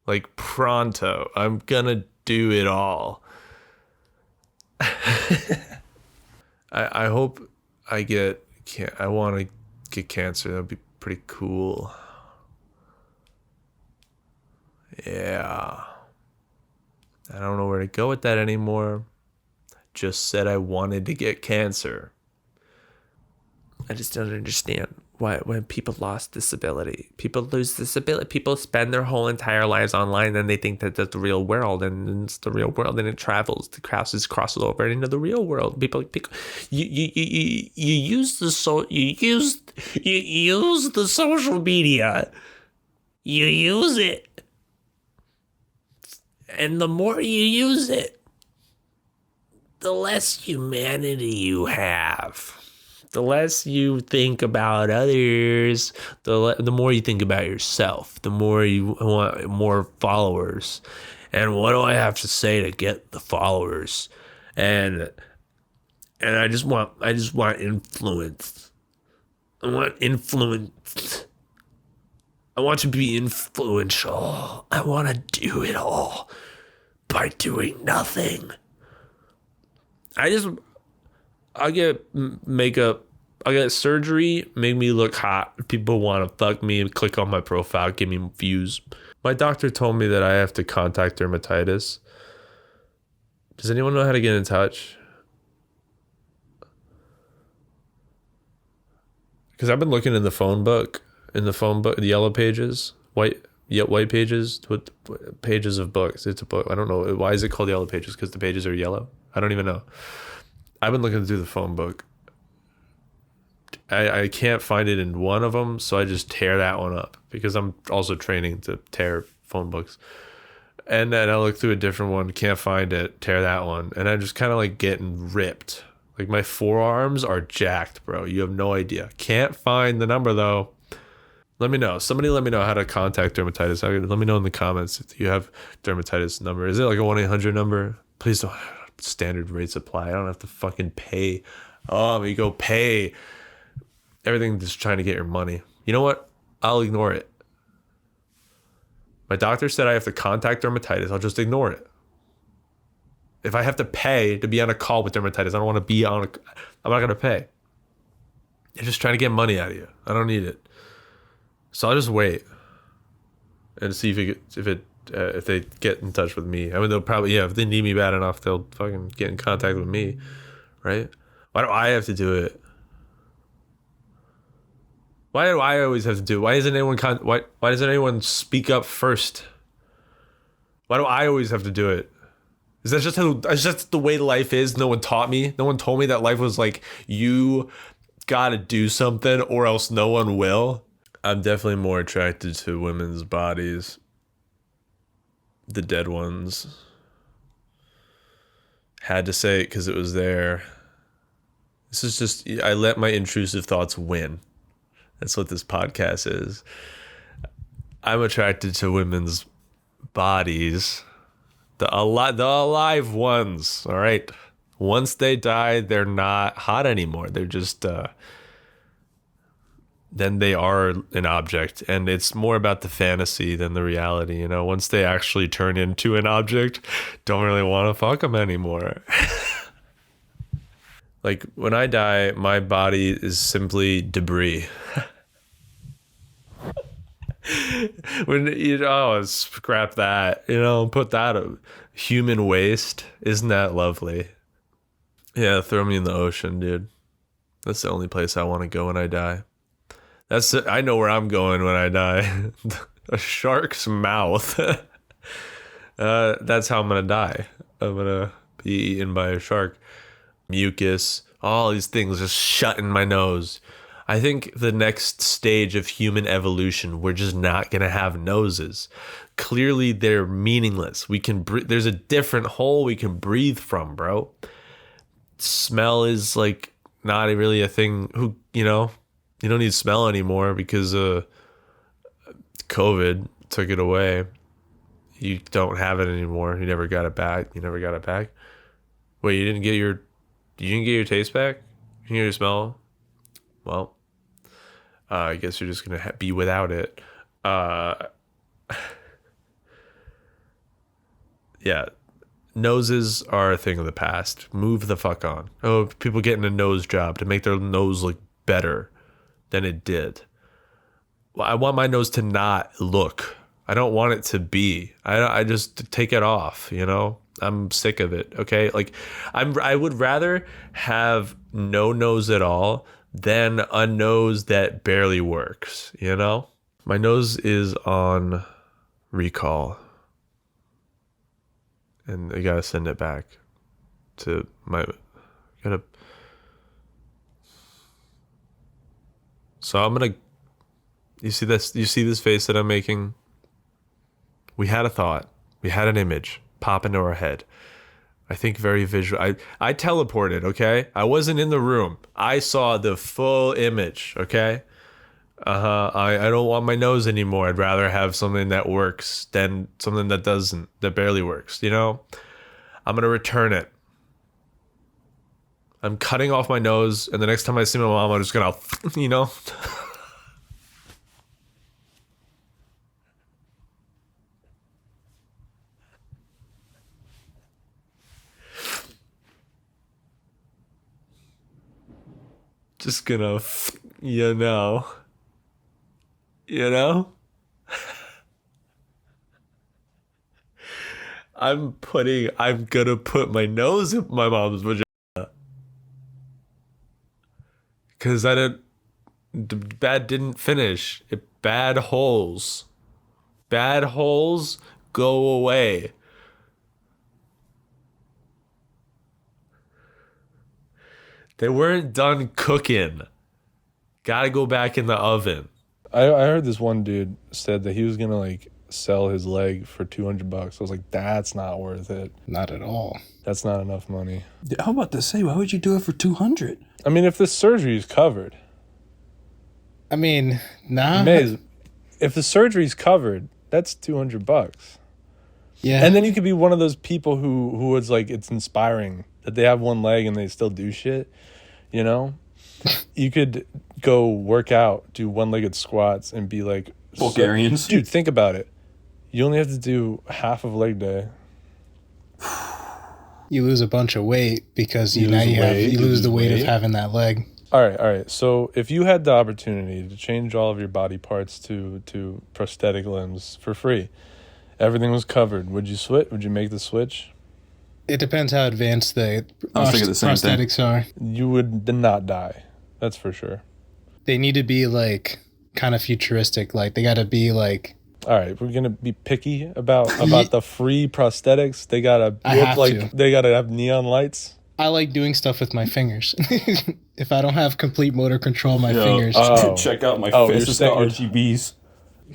Speaker 1: Like pronto. I'm gonna do it all. I hope I want to get cancer. That'd be pretty cool. Yeah. I don't know where to go with that anymore. Just said I wanted to get cancer. I just don't understand why when people lost disability. People lose disability. People spend their whole entire lives online and they think that that's the real world, and it's the real world, and it travels. The crosses over into the real world. People you use the social media. You use it. And the more you use it, the less humanity you have. The less you think about others, the more you think about yourself, the more you want more followers. And what do I have to say to get the followers? And I just want influence. I want influence. I want to be influential. I want to do it all by doing nothing. I'll get makeup. I'll get surgery, make me look hot. People want to fuck me and click on my profile, give me views. My doctor told me that I have to contact dermatitis. Does anyone know how to get in touch? Because I've been looking in the phone book, the yellow pages, white pages, with pages of books. It's a book. I don't know. Why is it called yellow pages? Because the pages are yellow? I don't even know. I've been looking through the phone book. I can't find it in one of them, so I just tear that one up because I'm also training to tear phone books. And then I look through a different one, can't find it, tear that one. And I'm just kind of like getting ripped. Like my forearms are jacked, bro. You have no idea. Can't find the number though. Let me know. Somebody let me know how to contact dermatitis. Let me know in the comments if you have dermatitis number. Is it like a 1-800 number? Please don't. Standard rates apply. I don't have to fucking pay. Oh, you go pay. Everything just trying to get your money. You know what? I'll ignore it. My doctor said I have to contact dermatitis. I'll just ignore it. If I have to pay to be on a call with dermatitis, I don't want to be on I'm not going to pay. They're just trying to get money out of you. I don't need it. So I'll just wait and see if they get in touch with me. I mean, they'll probably, if they need me bad enough, they'll fucking get in contact with me, right? Why do I have to do it? Why do I always have to do it? Why doesn't anyone speak up first? Why do I always have to do it? Is that just the way life is? No one taught me. No one told me that life was like, you gotta do something or else no one will. I'm definitely more attracted to women's bodies. The dead ones. Had to say it because it was there. This is just, I let my intrusive thoughts win. That's what this podcast is. I'm attracted to women's bodies. The alive ones, all right? Once they die, they're not hot anymore. They're just then they are an object, and it's more about the fantasy than the reality. Once they actually turn into an object, don't really want to fuck them anymore. Like when I die, my body is simply debris. Scrap that, put that human waste. Isn't that lovely? Yeah, throw me in the ocean, dude. That's the only place I want to go when I die. I know where I'm going when I die. A shark's mouth. That's how I'm gonna die. I'm gonna be eaten by a shark. Mucus, all these things just shut in my nose. I think the next stage of human evolution, we're just not gonna have noses. Clearly, they're meaningless. We can there's a different hole we can breathe from, bro. Smell is like not really a thing. You don't need smell anymore because COVID took it away. You don't have it anymore. You never got it back. Wait, you didn't get your taste back? You didn't get your smell? Well, I guess you're just gonna be without it. Yeah, noses are a thing of the past. Move the fuck on. Oh, people getting a nose job to make their nose look better than it did. Well, I want my nose to not look. I don't want it to be. I just take it off, I'm sick of it, okay? Like I would rather have no nose at all than a nose that barely works, My nose is on recall. And I gotta send it back to So I'm gonna. You see this? You see this face that I'm making? We had a thought. We had an image pop into our head. I think very visual. I teleported. Okay, I wasn't in the room. I saw the full image. Okay. I don't want my nose anymore. I'd rather have something that works than something that doesn't. That barely works. I'm gonna return it. I'm cutting off my nose, and the next time I see my mom, I'm just gonna, just gonna, I'm gonna put my nose in my mom's vagina. Because bad didn't finish. Bad holes go away. They weren't done cooking. Gotta go back in the oven. I heard this one dude said that he was gonna sell his leg for $200. I was like, that's not worth it.
Speaker 7: Not at all.
Speaker 1: That's not enough money.
Speaker 7: I'm about to say, why would you do it for $200?
Speaker 1: I mean, if the surgery is covered.
Speaker 7: I mean, nah.
Speaker 1: If the surgery's covered, that's $200.
Speaker 7: Yeah.
Speaker 1: And then you could be one of those people who is it's inspiring that they have one leg and they still do shit, You could go work out, do one-legged squats, and be like...
Speaker 7: Bulgarians?
Speaker 1: Dude, think about it. You only have to do half of leg day.
Speaker 7: You lose a bunch of weight because you lose the weight of having that leg.
Speaker 1: All right. So if you had the opportunity to change all of your body parts to prosthetic limbs for free, everything was covered, would you switch? Would you make the switch?
Speaker 7: It depends how advanced the prosthetics are.
Speaker 1: You would not die. That's for sure.
Speaker 7: They need to be kind of futuristic. They got to be
Speaker 1: All right, we're gonna be picky about the free prosthetics. They gotta look they gotta have neon lights.
Speaker 7: I like doing stuff with my fingers. If I don't have complete motor control of my fingers,
Speaker 8: check out my fist. It's got RGBs.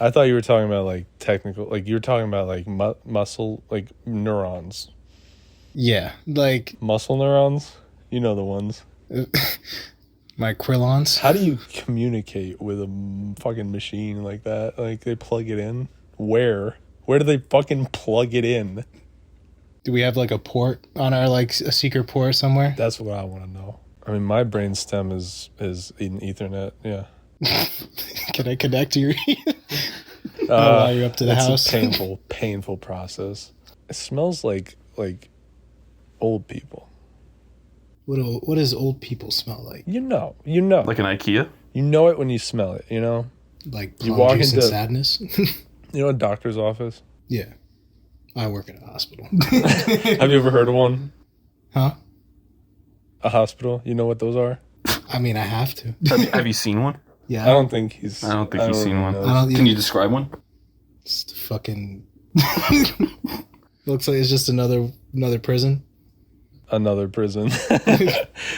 Speaker 1: I thought you were talking about technical, you were talking about muscle, neurons.
Speaker 7: Yeah,
Speaker 1: muscle neurons. You know the ones.
Speaker 7: My Quillons.
Speaker 1: How do you communicate with a fucking machine like that? They plug it in? Where do they fucking plug it in?
Speaker 7: Do we have like a port on our like a secret port somewhere?
Speaker 1: That's what I want to know. I mean, my brain stem is in Ethernet. Yeah.
Speaker 7: Can I connect to your? While you're up to the house.
Speaker 1: It's a painful process. It smells like old people.
Speaker 7: What does old people smell like?
Speaker 1: You know.
Speaker 8: Like an IKEA?
Speaker 1: You know it when you smell it, you know?
Speaker 7: Like
Speaker 1: you walk
Speaker 7: juice
Speaker 1: into
Speaker 7: and sadness?
Speaker 1: You know a doctor's office?
Speaker 7: Yeah. I work in a hospital.
Speaker 1: Have you ever heard of one?
Speaker 7: Huh?
Speaker 1: A hospital? You know what those are?
Speaker 7: I mean, I have to.
Speaker 8: Have you seen one?
Speaker 7: Yeah.
Speaker 1: I don't think he's
Speaker 8: seen one.
Speaker 7: Can
Speaker 8: you describe one?
Speaker 7: It's fucking... Looks like it's just another prison.
Speaker 1: Another prison.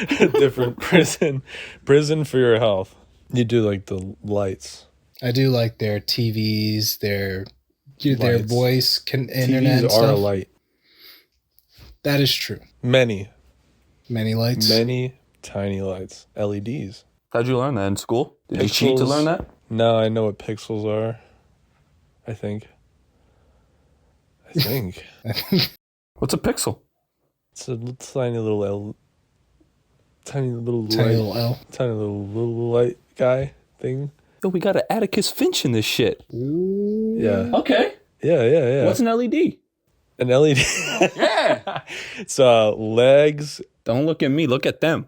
Speaker 1: Different prison. Prison for your health. You do like the lights.
Speaker 7: I do like their TVs, their voice, internet and
Speaker 1: TVs are
Speaker 7: stuff.
Speaker 1: a light.
Speaker 7: That is true.
Speaker 1: Many
Speaker 7: lights.
Speaker 1: Many tiny lights. LEDs.
Speaker 8: How'd you learn that in school? Did you cheat to learn that?
Speaker 1: No, I know what pixels are. I think.
Speaker 8: What's a pixel?
Speaker 1: It's a tiny little L. Tiny little light guy thing.
Speaker 8: Yo, we got an Atticus Finch in this shit.
Speaker 7: Ooh.
Speaker 1: Yeah.
Speaker 8: Okay.
Speaker 1: Yeah.
Speaker 8: What's an LED?
Speaker 1: An LED.
Speaker 8: Yeah.
Speaker 1: It's legs.
Speaker 8: Don't look at me. Look at them.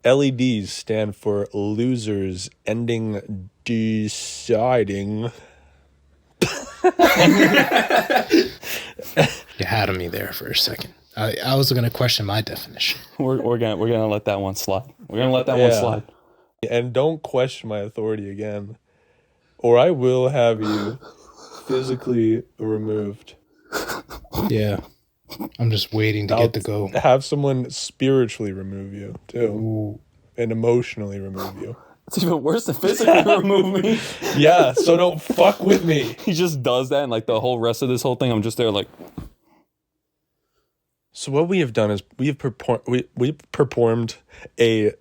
Speaker 1: LEDs stand for losers ending deciding.
Speaker 7: You had me there for a second. I was going to question my definition.
Speaker 8: We're gonna let that one slide. We're gonna let that one slide.
Speaker 1: And don't question my authority again, or I will have you physically removed.
Speaker 7: Yeah, I'm just waiting to get the go.
Speaker 1: Have someone spiritually remove you too.
Speaker 7: Ooh.
Speaker 1: And emotionally remove you.
Speaker 8: It's even worse than physically remove me.
Speaker 1: Yeah, so don't fuck with me.
Speaker 8: He just does that, and like the whole rest of this whole thing, I'm just there like.
Speaker 1: So what we have done is we performed a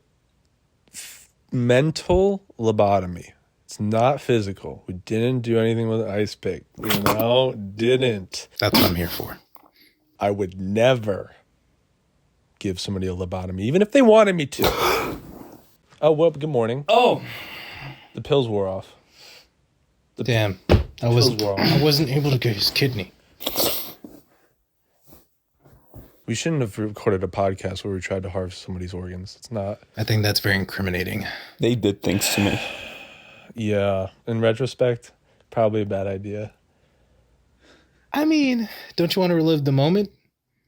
Speaker 1: mental lobotomy. It's not physical. We didn't do anything with an ice pick. We didn't.
Speaker 7: That's what I'm here for.
Speaker 1: I would never give somebody a lobotomy, even if they wanted me to. Oh, well, good morning.
Speaker 8: Oh.
Speaker 1: The pills wore off.
Speaker 7: Damn. I wasn't able to get his kidney.
Speaker 1: We shouldn't have recorded a podcast where we tried to harvest somebody's organs. It's not.
Speaker 7: I think that's very incriminating.
Speaker 8: They did things to me.
Speaker 1: Yeah. In retrospect, probably a bad idea.
Speaker 7: I mean, don't you want to relive the moment?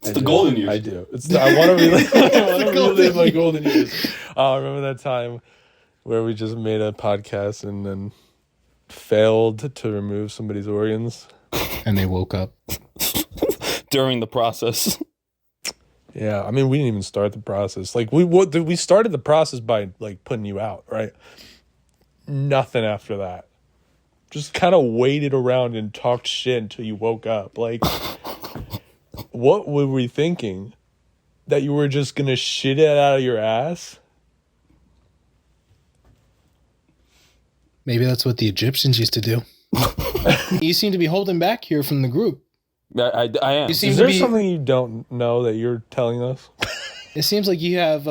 Speaker 8: It's the golden years.
Speaker 1: I do. I want to relive my golden years. Remember that time where we just made a podcast and then failed to remove somebody's organs?
Speaker 7: And they woke up.
Speaker 8: During the process.
Speaker 1: Yeah, I mean, we didn't even start the process. Like, we started the process by, like, putting you out, right? Nothing after that. Just kind of waited around and talked shit until you woke up. Like, what were we thinking? That you were just going to shit it out of your ass?
Speaker 7: Maybe that's what the Egyptians used to do. You seem to be holding back here from the group.
Speaker 8: I am.
Speaker 1: Is there something you don't know that you're telling us?
Speaker 7: It seems like you have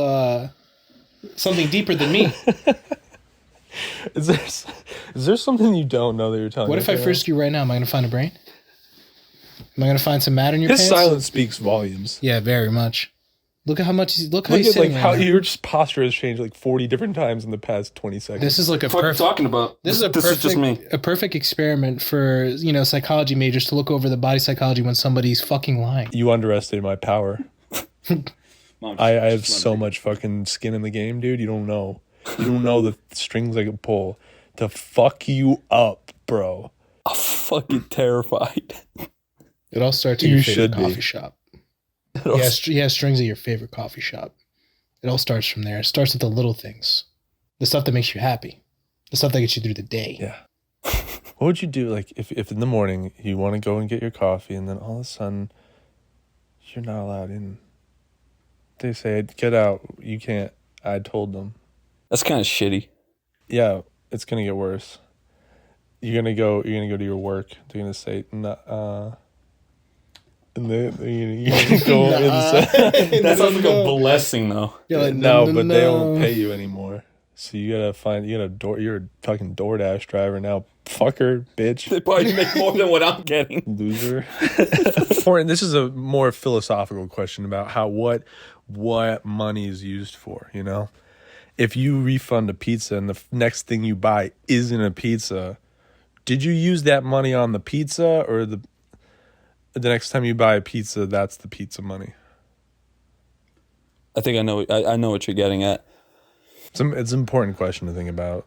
Speaker 7: something deeper than me.
Speaker 1: Is there something you don't know that you're telling us?
Speaker 7: What if I frisk you right now? Am I going to find a brain? Am I going to find some matter in your pants?
Speaker 1: His silence speaks volumes.
Speaker 7: Yeah, very much. Look at how much. Look
Speaker 1: at
Speaker 7: he's sitting
Speaker 1: like how
Speaker 7: right now.
Speaker 1: your posture has changed like 40 different times in the past 20 seconds.
Speaker 7: This is like a
Speaker 8: What are you talking about?
Speaker 7: This is
Speaker 8: just me.
Speaker 7: A perfect experiment for psychology majors to look over the body psychology when somebody's fucking lying.
Speaker 1: You underestimate my power.
Speaker 8: Mom,
Speaker 1: I have so much fucking skin in the game, dude. You don't know. You don't know the strings I can pull to fuck you up, bro.
Speaker 8: I'm fucking terrified.
Speaker 7: It all starts at your favorite coffee shop. He has strings at your favorite coffee shop. It all starts from there. It starts with the little things. The stuff that makes you happy. The stuff that gets you through the day.
Speaker 1: Yeah. What would you do, like, if in the morning you want to go and get your coffee and then all of a sudden you're not allowed in? They say, get out. You can't. I told them.
Speaker 8: That's kind of shitty.
Speaker 1: Yeah, it's going to get worse. You're going to go to your work. They're going to say, And you go inside.
Speaker 8: That sounds like a blessing, though.
Speaker 7: You're like,
Speaker 1: No, but they don't pay you anymore. So you're a fucking DoorDash driver now. Fucker, bitch.
Speaker 8: They probably make more than what I'm getting.
Speaker 1: Loser. And this is a more philosophical question about what money is used for, you know? If you refund a pizza and the next thing you buy isn't a pizza, did you use that money on the pizza, or the next time you buy a pizza, that's the pizza money?
Speaker 8: I think I know what you're getting at.
Speaker 1: It's an important question to think about.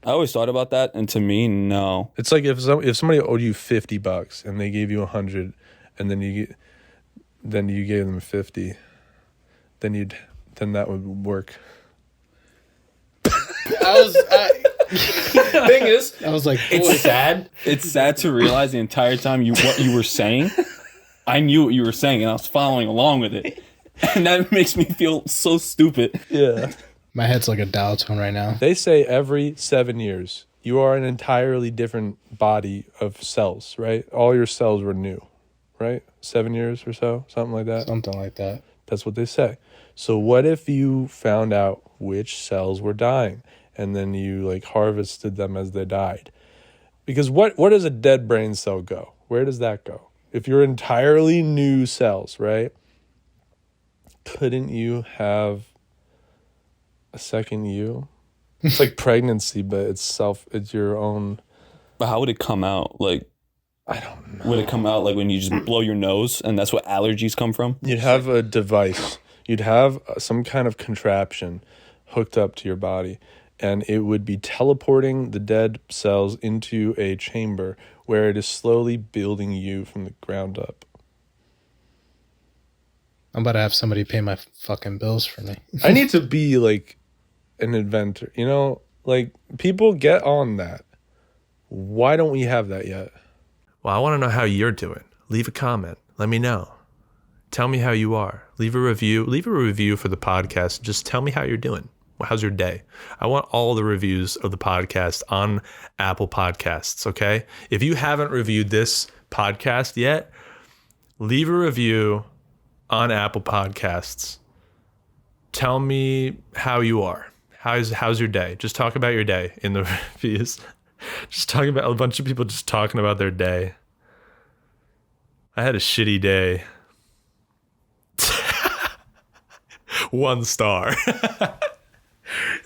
Speaker 8: I always thought about that, and to me, no.
Speaker 1: It's like if somebody owed you $50 and they gave you $100, and then you gave them $50, then that would work.
Speaker 8: Thing is,
Speaker 7: I was like,
Speaker 8: it's sad. It's sad to realize the entire time what you were saying, I knew what you were saying, and I was following along with it, and that makes me feel so stupid.
Speaker 1: Yeah.
Speaker 7: my head's like a dial tone right now.
Speaker 1: They say every 7 years, you are an entirely different body of cells, right? All your cells were new, right? 7 years or so, something like that.
Speaker 7: Something like that.
Speaker 1: That's what they say. So what if you found out which cells were dying, and then you like harvested them as they died? Because where does a dead brain cell go? Where does that go? If you're entirely new cells, right? Couldn't you have a second you? It's like pregnancy, but it's your own.
Speaker 8: But how would it come out? Like,
Speaker 1: I don't know.
Speaker 8: Would it come out like when you just blow your nose, and that's what allergies come from?
Speaker 1: You'd have a device. You'd have some kind of contraption hooked up to your body, and it would be teleporting the dead cells into a chamber where it is slowly building you from the ground up.
Speaker 7: I'm about to have somebody pay my fucking bills for me.
Speaker 1: I need to be like an inventor, you know? Like, people get on that. Why don't we have that yet? Well, I want to know how you're doing. Leave a comment. Let me know. Tell me how you are. Leave a review. Leave a review for the podcast. Just tell me how you're doing. How's your day? I want all the reviews of the podcast on Apple Podcasts, okay? If you haven't reviewed this podcast yet, leave a review on Apple Podcasts. Tell me how you are. How's your day? Just talk about your day in the reviews. Just talking about a bunch of people just talking about their day. I had a shitty day. 1 star.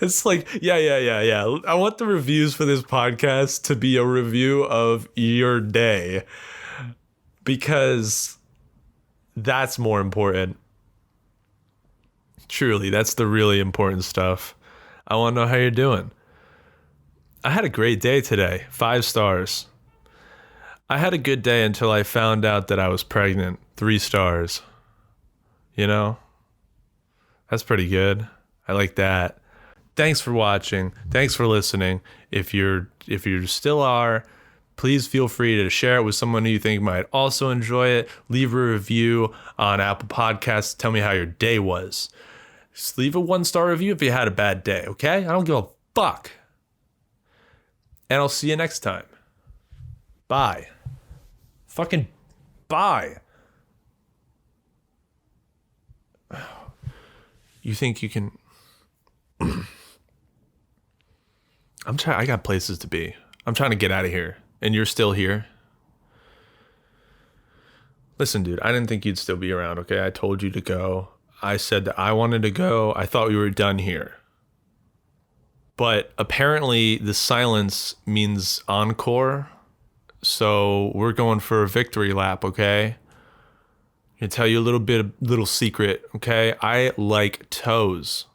Speaker 1: It's like, yeah. I want the reviews for this podcast to be a review of your day, because that's more important. Truly, that's the really important stuff. I want to know how you're doing. I had a great day today. 5 stars. I had a good day until I found out that I was pregnant. 3 stars. You know? That's pretty good. I like that. Thanks for watching. Thanks for listening. If you still are, please feel free to share it with someone who you think might also enjoy it. Leave a review on Apple Podcasts. Tell me how your day was. Just leave a 1-star review if you had a bad day, okay? I don't give a fuck. And I'll see you next time. Bye. Fucking bye. You think you can... I got places to be. I'm trying to get out of here. And you're still here? Listen, dude, I didn't think you'd still be around, okay? I told you to go. I said that I wanted to go. I thought we were done here. But apparently the silence means encore. So we're going for a victory lap, okay? I'm gonna tell you a little secret, okay? I like toes.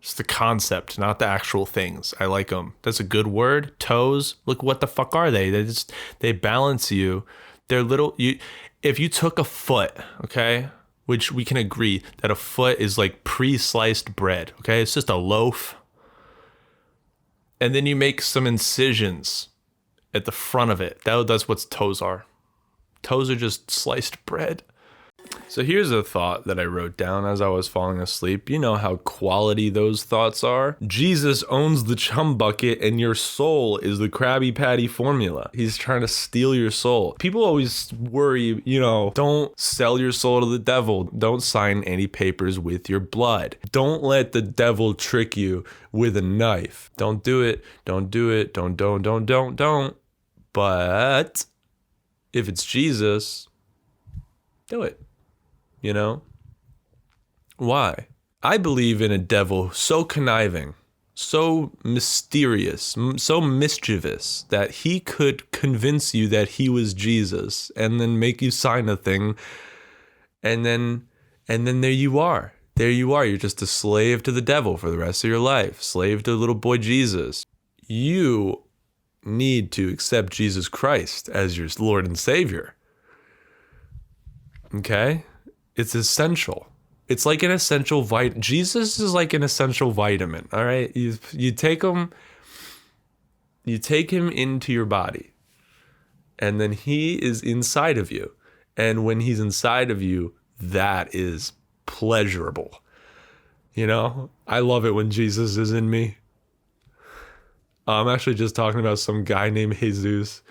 Speaker 1: It's the concept, not the actual things. I like them. That's a good word. Toes. Look, what the fuck are they? They balance you. They're little. If you took a foot, okay, which we can agree that a foot is like pre-sliced bread, okay? It's just a loaf. And then you make some incisions at the front of it. That's what toes are. Toes are just sliced bread. So here's a thought that I wrote down as I was falling asleep. You know how quality those thoughts are? Jesus owns the chum bucket and your soul is the Krabby Patty formula. He's trying to steal your soul. People always worry, don't sell your soul to the devil. Don't sign any papers with your blood. Don't let the devil trick you with a knife. Don't do it. Don't do it. Don't. But if it's Jesus, do it. Why? I believe in a devil so conniving, so mysterious, so mischievous that he could convince you that he was Jesus and then make you sign a thing. And then there you are. There you are. You're just a slave to the devil for the rest of your life. Slave to little boy Jesus. You need to accept Jesus Christ as your Lord and Savior. Okay? It's essential. It's like an essential vitamin. Jesus is like an essential vitamin, all right? You take him into your body, and then he is inside of you. And when he's inside of you, that is pleasurable. I love it when Jesus is in me. I'm actually just talking about some guy named Jesus.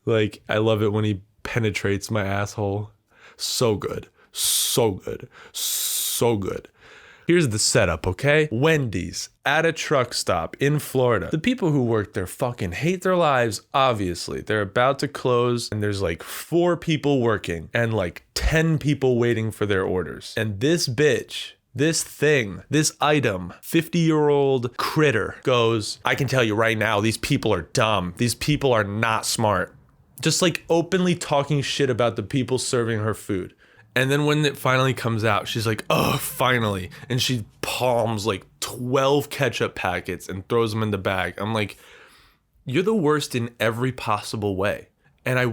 Speaker 1: Like, I love it when he penetrates my asshole. So good. So good. So good. Here's the setup, okay? Wendy's at a truck stop in Florida. The people who work there fucking hate their lives, obviously. They're about to close, and there's like 4 people working and like 10 people waiting for their orders. And this bitch, this thing, this item, 50-year-old critter goes, I can tell you right now, these people are dumb. These people are not smart. Just like openly talking shit about the people serving her food. And then when it finally comes out, she's like, oh, finally. And she palms like 12 ketchup packets and throws them in the bag. I'm like, you're the worst in every possible way. And I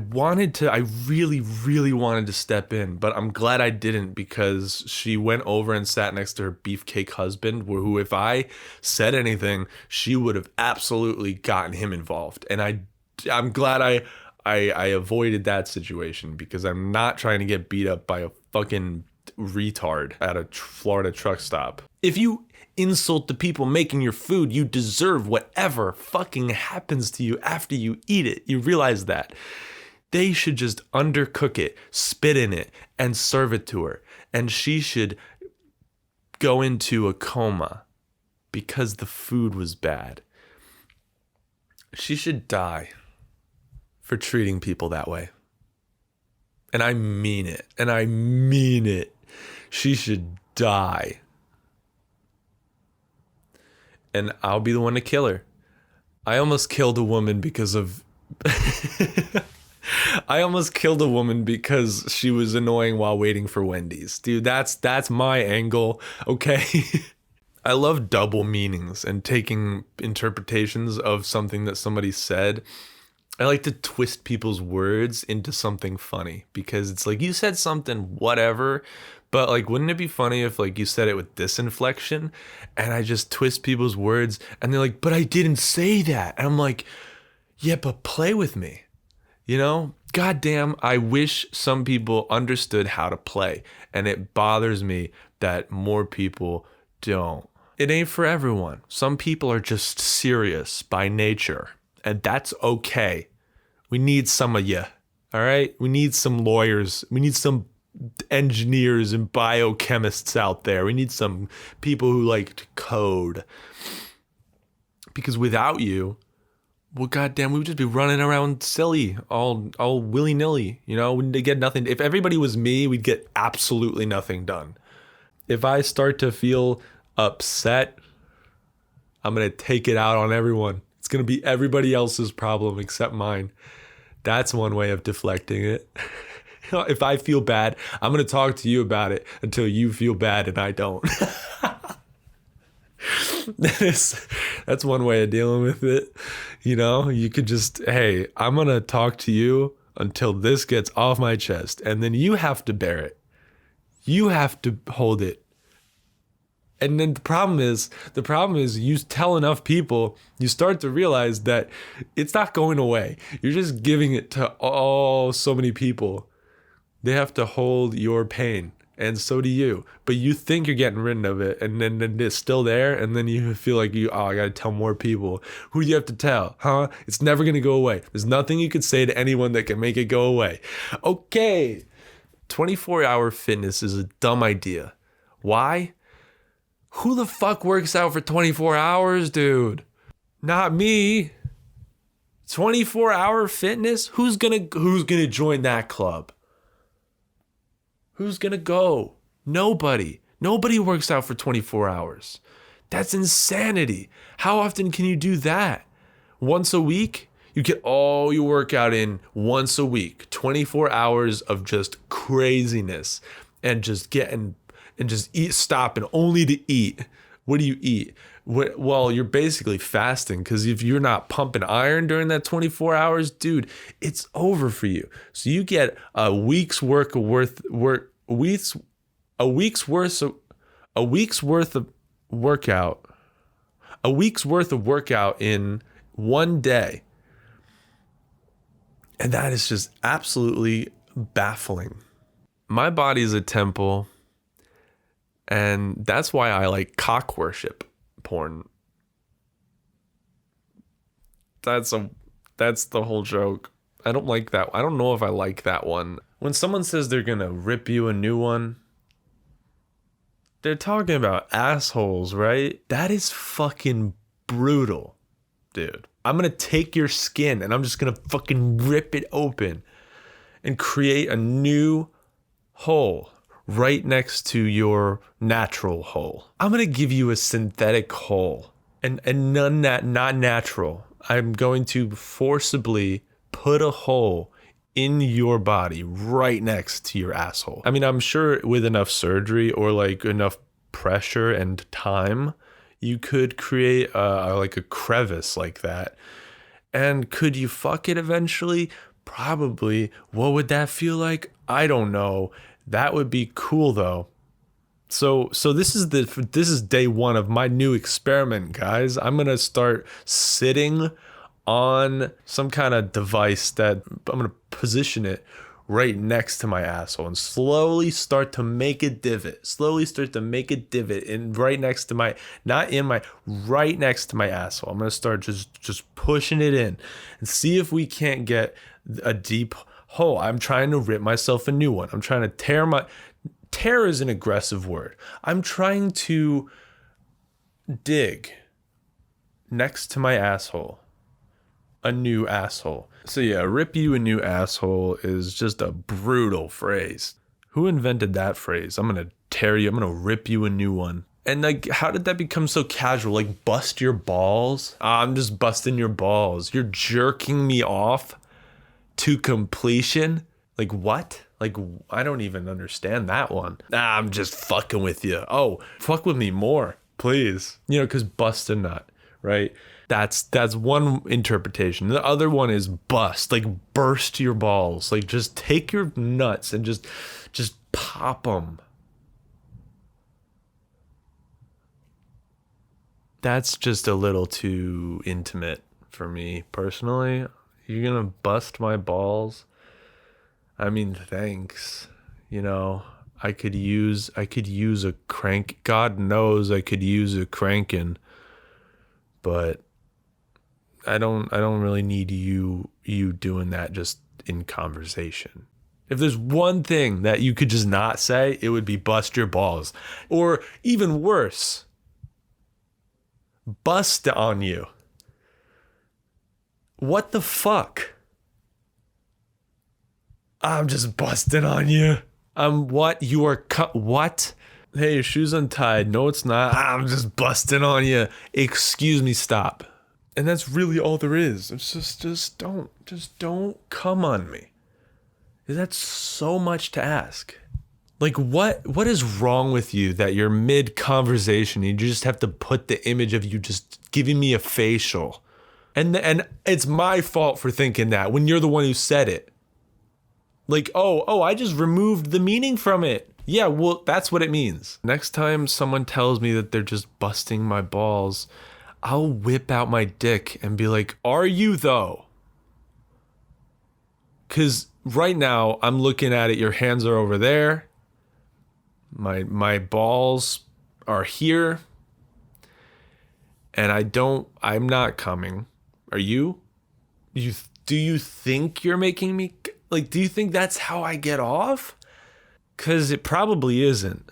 Speaker 1: really, really wanted to step in, but I'm glad I didn't, because she went over and sat next to her beefcake husband, who if I said anything, she would have absolutely gotten him involved. And I'm glad I avoided that situation, because I'm not trying to get beat up by a fucking retard at a Florida truck stop. If you insult the people making your food, you deserve whatever fucking happens to you after you eat it. You realize that. They should just undercook it, spit in it, and serve it to her. And she should go into a coma because the food was bad. She should die for treating people that way. And I mean it. And I mean it. She should die. And I'll be the one to kill her. I almost killed a woman because of... I almost killed a woman because she was annoying while waiting for Wendy's. Dude, that's my angle, okay? I love double meanings and taking interpretations of something that somebody said. I like to twist people's words into something funny, because it's like, you said something whatever, but like, wouldn't it be funny if like you said it with this inflection? And I just twist people's words and they're like, but I didn't say that. And I'm like, yeah, but play with me. Goddamn, I wish some people understood how to play, and it bothers me that more people don't. It ain't for everyone. Some people are just serious by nature, and that's okay. We need some of you, all right? We need some lawyers. We need some engineers and biochemists out there. We need some people who like to code. Because without you, well, goddamn, we would just be running around silly, all willy-nilly, we'd get nothing. If everybody was me, we'd get absolutely nothing done. If I start to feel upset, I'm going to take it out on everyone. It's going to be everybody else's problem except mine. That's one way of deflecting it. If I feel bad, I'm going to talk to you about it until you feel bad and I don't. That's one way of dealing with it. You could just, hey, I'm going to talk to you until this gets off my chest. And then you have to bear it. You have to hold it. And then the problem is you tell enough people, you start to realize that it's not going away. You're just giving it to so many people. They have to hold your pain, and so do you. But you think you're getting rid of it, and then it's still there, and then you feel like I gotta tell more people. Who do you have to tell? Huh? It's never gonna go away. There's nothing you can say to anyone that can make it go away. Okay. 24-hour fitness is a dumb idea. Why? Who the fuck works out for 24 hours, dude? Not me. 24-hour fitness? Who's gonna join that club? Who's gonna go? Nobody. Nobody works out for 24 hours. That's insanity. How often can you do that? Once a week? You get all your workout in once a week. 24 hours of just craziness and just eat, stop and only to eat. What do you eat? Well, you're basically fasting, because if you're not pumping iron during that 24 hours, dude, it's over for you. So you get a week's worth of workout in one day. And that is just absolutely baffling. My body is a temple, and that's why I like cock worship porn. That's the whole joke. I don't like that. I don't know if I like that one. When someone says they're gonna rip you a new one, they're talking about assholes, right? That is fucking brutal, dude. I'm gonna take your skin and I'm just gonna fucking rip it open and create a new hole right next to your natural hole. I'm gonna give you a synthetic hole and none that not natural. I'm going to forcibly put a hole in your body right next to your asshole. I mean, I'm sure with enough surgery or like enough pressure and time, you could create like a crevice like that. And could you fuck it eventually? Probably. What would that feel like? I don't know. That would be cool though. So this is day one of my new experiment, guys. I'm gonna start sitting on some kind of device that I'm gonna position it right next to my asshole and slowly start to make a divot. In right next to my, not in my, right next to my asshole. I'm gonna start just pushing it in and see if we can't get a deep hole. I'm trying to rip myself a new one. I'm trying to tear is an aggressive word. I'm trying to dig next to my asshole a new asshole. So yeah, rip you a new asshole is just a brutal phrase. Who invented that phrase? I'm gonna tear you, I'm gonna rip you a new one. And like, how did that become so casual? Like, bust your balls? I'm just busting your balls. You're jerking me off to completion? Like, what? Like, I don't even understand that one. I'm just fucking with you. Oh, fuck with me more, please. You know, because bust a nut, right? That's one interpretation. The other one is bust, like burst your balls. Like, just take your nuts and just pop them. That's just a little too intimate for me personally. You're gonna bust my balls? I mean, thanks. You know, I could use a crank. God knows I could use a cranking, but I don't really need you doing that just in conversation. If there's one thing that you could just not say, it would be bust your balls. Or even worse, bust on you. What the fuck? I'm just busting on you. What? You are what? Hey, your shoe's untied. No, it's not. I'm just busting on you. Excuse me, stop. And that's really all there is. It's just don't come on me. That's so much to ask. Like, what is wrong with you that you're mid-conversation and you just have to put the image of you just giving me a facial? And it's my fault for thinking that when you're the one who said it. Like, oh, I just removed the meaning from it. Yeah, well, that's what it means. Next time someone tells me that they're just busting my balls, I'll whip out my dick and be like, are you though? Because right now I'm looking at it. Your hands are over there. My balls are here. And I'm not coming. Are you? Do you think you're making me, like, do you think that's how I get off? Because it probably isn't.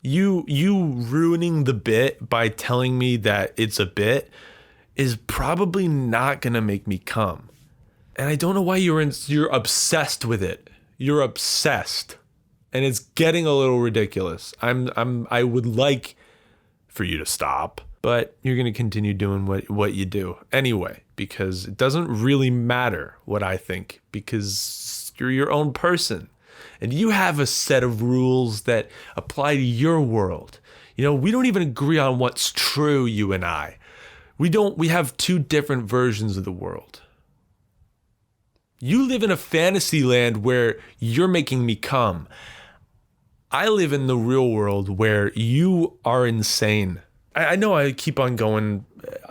Speaker 1: You ruining the bit by telling me that it's a bit is probably not going to make me come. And I don't know why you're obsessed with it. You're obsessed. And it's getting a little ridiculous. I would like for you to stop, but you're going to continue doing what you do anyway, because it doesn't really matter what I think, because you're your own person and you have a set of rules that apply to your world. You know, we don't even agree on what's true, you and I. We have two different versions of the world. You live in a fantasy land where you're making me come. I live in the real world where you are insane. I know I keep on going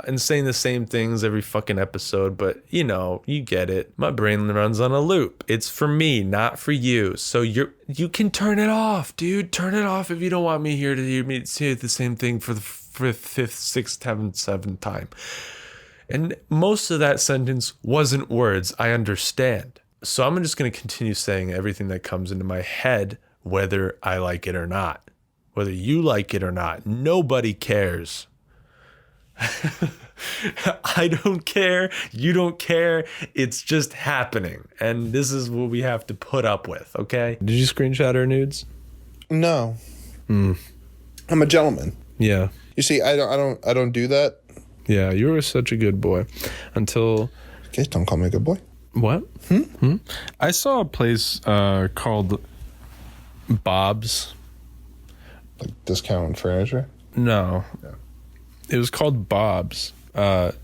Speaker 1: and saying the same things every fucking episode, but you know, you get it. My brain runs on a loop. It's for me, not for you. So you can turn it off, dude. Turn it off if you don't want me here to hear me say the same thing for the fifth, sixth, seventh time. And most of that sentence wasn't words. I understand. So I'm just going to continue saying everything that comes into my head, whether I like it or not. Whether you like it or not, nobody cares. I don't care. You don't care. It's just happening. And this is what we have to put up with, okay? Did you screenshot our nudes?
Speaker 2: No. I'm a gentleman.
Speaker 1: Yeah.
Speaker 2: You see, I don't do that.
Speaker 1: Yeah, you were such a good boy until...
Speaker 2: Okay, don't call me a good boy.
Speaker 1: What? I saw a place called Bob's.
Speaker 2: Like discount furniture?
Speaker 1: No. It was called Bob's. ... That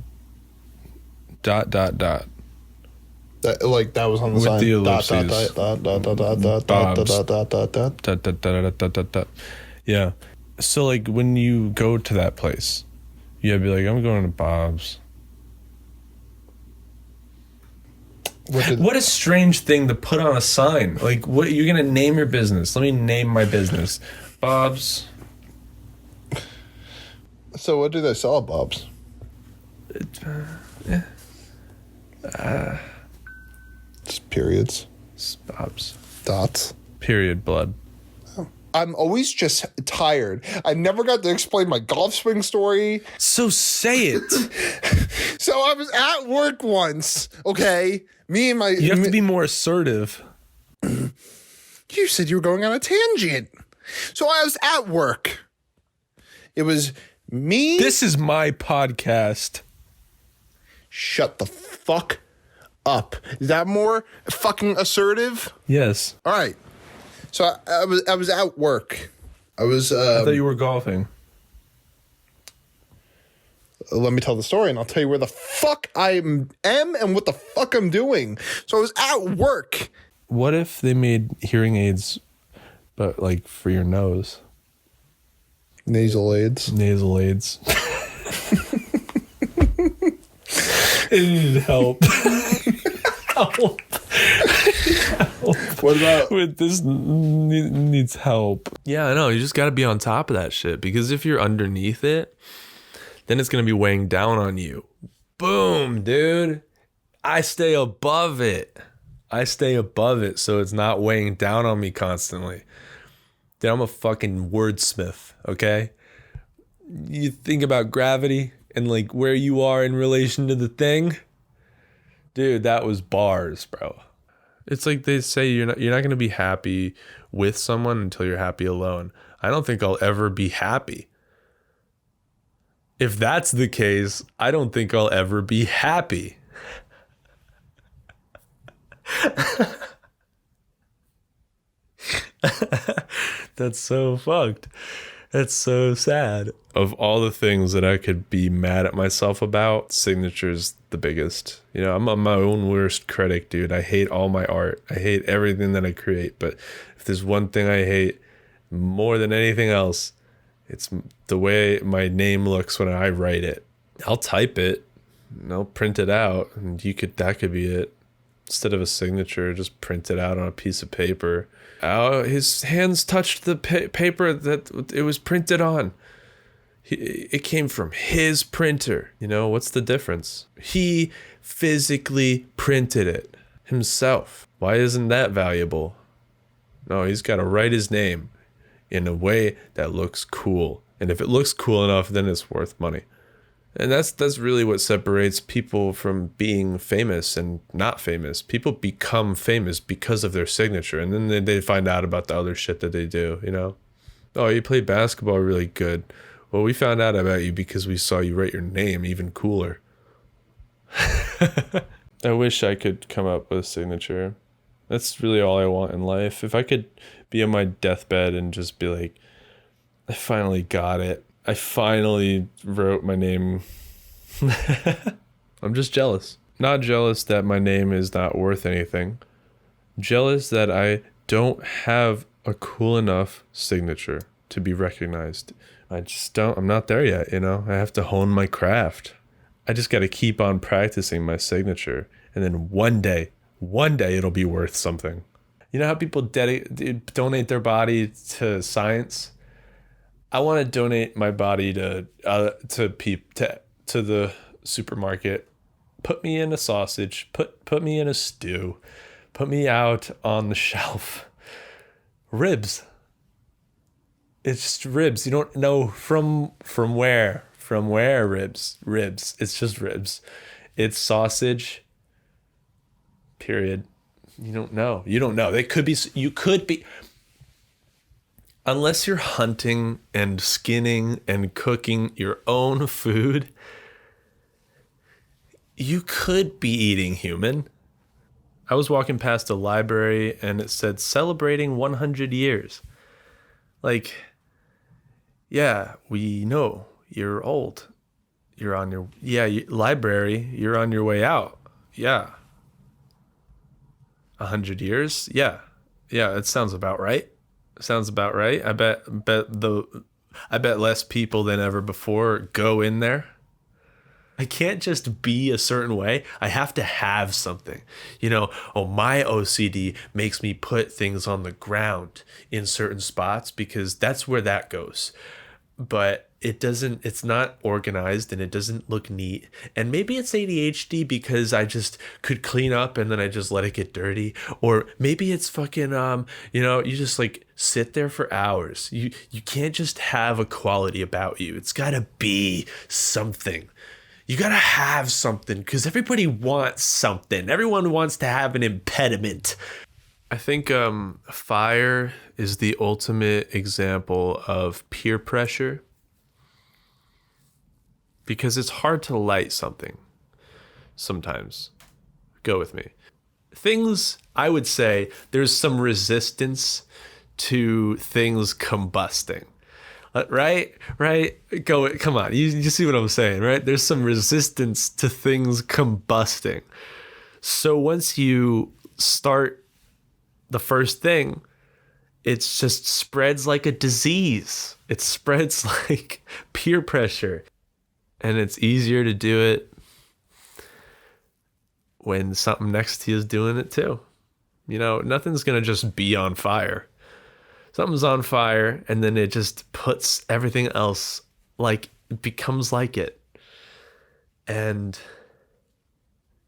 Speaker 2: That was on the
Speaker 1: With
Speaker 2: sign.
Speaker 1: the ellipses.
Speaker 2: Dot.
Speaker 1: Yeah. So like when you go to that place, you gotta be like, I'm going to Bob's. What a strange thing to put on a sign. Like, what, you're gonna name your business? Let me name my business. Bob's.
Speaker 2: So what do they sell at Bob's? Just periods.
Speaker 1: Bob's.
Speaker 2: Dots.
Speaker 1: Period. Blood.
Speaker 2: I'm always just tired. I never got to explain my golf swing story.
Speaker 1: So say it.
Speaker 2: So I was at work once, okay? Me and my...
Speaker 1: You have to be more assertive.
Speaker 2: You said you were going on a tangent. So I was at work. It was me...
Speaker 1: This is my podcast.
Speaker 2: Shut the fuck up. Is that more fucking assertive?
Speaker 1: Yes.
Speaker 2: All right. So I was at work. I
Speaker 1: thought you were golfing.
Speaker 2: Let me tell the story, and I'll tell you where the fuck I am and what the fuck I'm doing. So I was at work.
Speaker 1: What if they made hearing aids, but like for your nose?
Speaker 2: Nasal aids.
Speaker 1: Nasal aids. It needed help. Help.
Speaker 2: What about
Speaker 1: with this needs help? Yeah, I know. You just got to be on top of that shit, because if you're underneath it, then it's going to be weighing down on you. Boom, dude. I stay above it. So it's not weighing down on me constantly. Dude, I'm a fucking wordsmith, okay? You think about gravity and like where you are in relation to the thing. Dude, that was bars, bro. It's like they say you're not going to be happy with someone until you're happy alone. I don't think I'll ever be happy. If that's the case, I don't think I'll ever be happy. That's so fucked. That's so sad. Of all the things that I could be mad at myself about, Signature's the biggest. You know, I'm my own worst critic, dude. I hate all my art. I hate everything that I create. But if there's one thing I hate more than anything else, it's the way my name looks when I write it. I'll type it and I'll print it out, and that could be it. instead of a signature, just print it out on a piece of paper. Oh, his hands touched the paper that it was printed on. It came from his printer. You know, what's the difference? He physically printed it himself. Why isn't that valuable? No, he's got to write his name in a way that looks cool. And if it looks cool enough, then it's worth money. And that's really what separates people from being famous and not famous. People become famous because of their signature, and then they find out about the other shit that they do, you know? Oh, you play basketball really good. Well, we found out about you because we saw you write your name even cooler. I wish I could come up with a signature. That's really all I want in life. If I could be on my deathbed and just be like, I finally got it. I finally wrote my name. I'm just jealous. Not jealous that my name is not worth anything. Jealous that I don't have a cool enough signature to be recognized. I'm not there yet, you know? I have to hone my craft. I just got to keep on practicing my signature. And then one day it'll be worth something. You know how people donate their body to science? I want to donate my body to the supermarket. Put me in a sausage. Put me in a stew. Put me out on the shelf. Ribs. It's just ribs. You don't know from where. From where ribs. Ribs. It's just ribs. It's sausage. Period. You don't know. You could be. Unless you're hunting and skinning and cooking your own food, you could be eating human. I was walking past a library and it said celebrating 100 years. Like, yeah, we know you're old. You're on your, library, you're on your way out. Yeah. 100 years? Yeah. Yeah, it sounds about right. Sounds about right. I bet less people than ever before go in there. I can't just be a certain way. I have to have something. You know, my OCD makes me put things on the ground in certain spots because that's where that goes. But it's not organized and it doesn't look neat. And maybe it's ADHD because I just could clean up and then I just let it get dirty. Or maybe it's fucking, you just like sit there for hours. You can't just have a quality about you. It's gotta be something. You gotta have something because everybody wants something. Everyone wants to have an impediment. I think fire is the ultimate example of peer pressure because it's hard to light something sometimes. Go with me. Things, I would say, there's some resistance to things combusting. Right? Come on. You see what I'm saying, right? There's some resistance to things combusting. So once you start the first thing, it just spreads like a disease. It spreads like peer pressure. And it's easier to do it when something next to you is doing it too. You know, nothing's going to just be on fire. Something's on fire and then it just puts everything else like, it becomes like it. And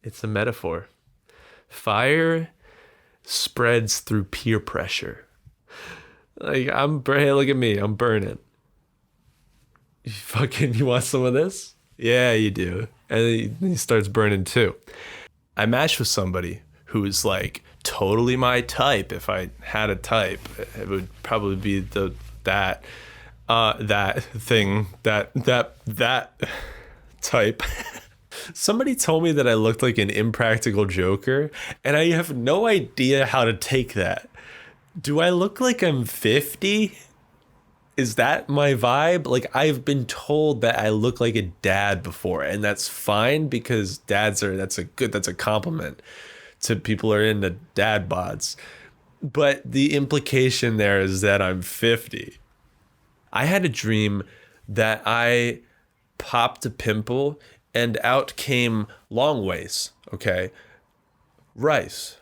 Speaker 1: it's a metaphor. Fire spreads through peer pressure. Like, hey, look at me, I'm burning. You want some of this? Yeah, you do. And he starts burning too. I matched with somebody who's like totally my type. If I had a type, it would probably be that type. Somebody told me that I looked like an impractical joker, and I have no idea how to take that. Do I look like I'm 50? Is that my vibe? Like, I've been told that I look like a dad before, and that's fine because that's a compliment to people who are into dad bods. But the implication there is that I'm 50. I had a dream that I popped a pimple and out came long ways, okay? rice,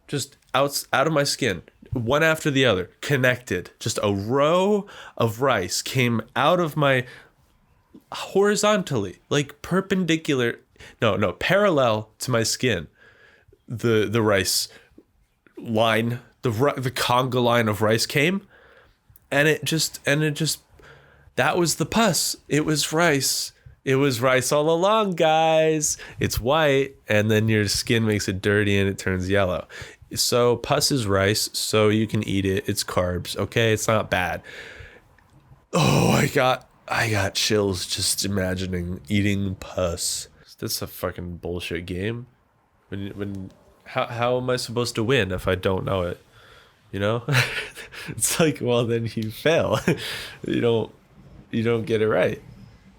Speaker 1: just out of my skin, one after the other, connected. Just a row of rice came out of my horizontally, like perpendicular, no, parallel to my skin. The rice line, the conga line of rice came, and it just that was the pus. It was rice. It was rice all along, guys. It's white, and then your skin makes it dirty and it turns yellow. So pus is rice, so you can eat it. It's carbs, okay? It's not bad. Oh, I got chills just imagining eating pus. That's a fucking bullshit game. How am I supposed to win if I don't know it? You know? It's like, well, then you fail. You don't get it right.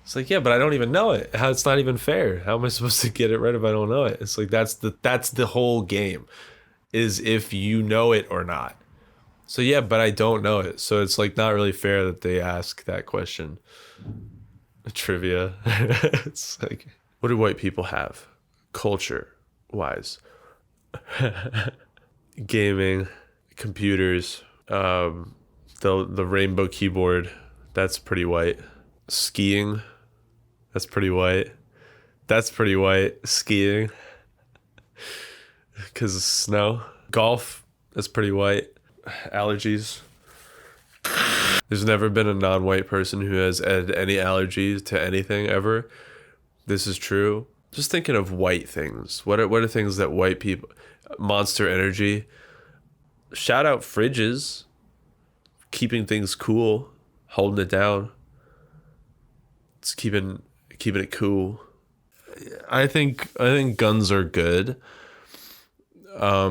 Speaker 1: It's like, yeah, but I don't even know it. How it's not even fair. How am I supposed to get it right if I don't know it? It's like that's the whole game, is if you know it or not. So yeah, but I don't know it. So it's like not really fair that they ask that question. Trivia. It's like, what do white people have, culture wise? Gaming, computers, the rainbow keyboard. That's pretty white. Skiing. That's pretty white. That's pretty white. Skiing. Because of snow. Golf. That's pretty white. Allergies. There's never been a non-white person who has had any allergies to anything ever. This is true. Just thinking of white things. What are things that white people... Monster Energy. Shout out fridges. Keeping things cool. Holding it down. It's keeping it cool. I think guns are good.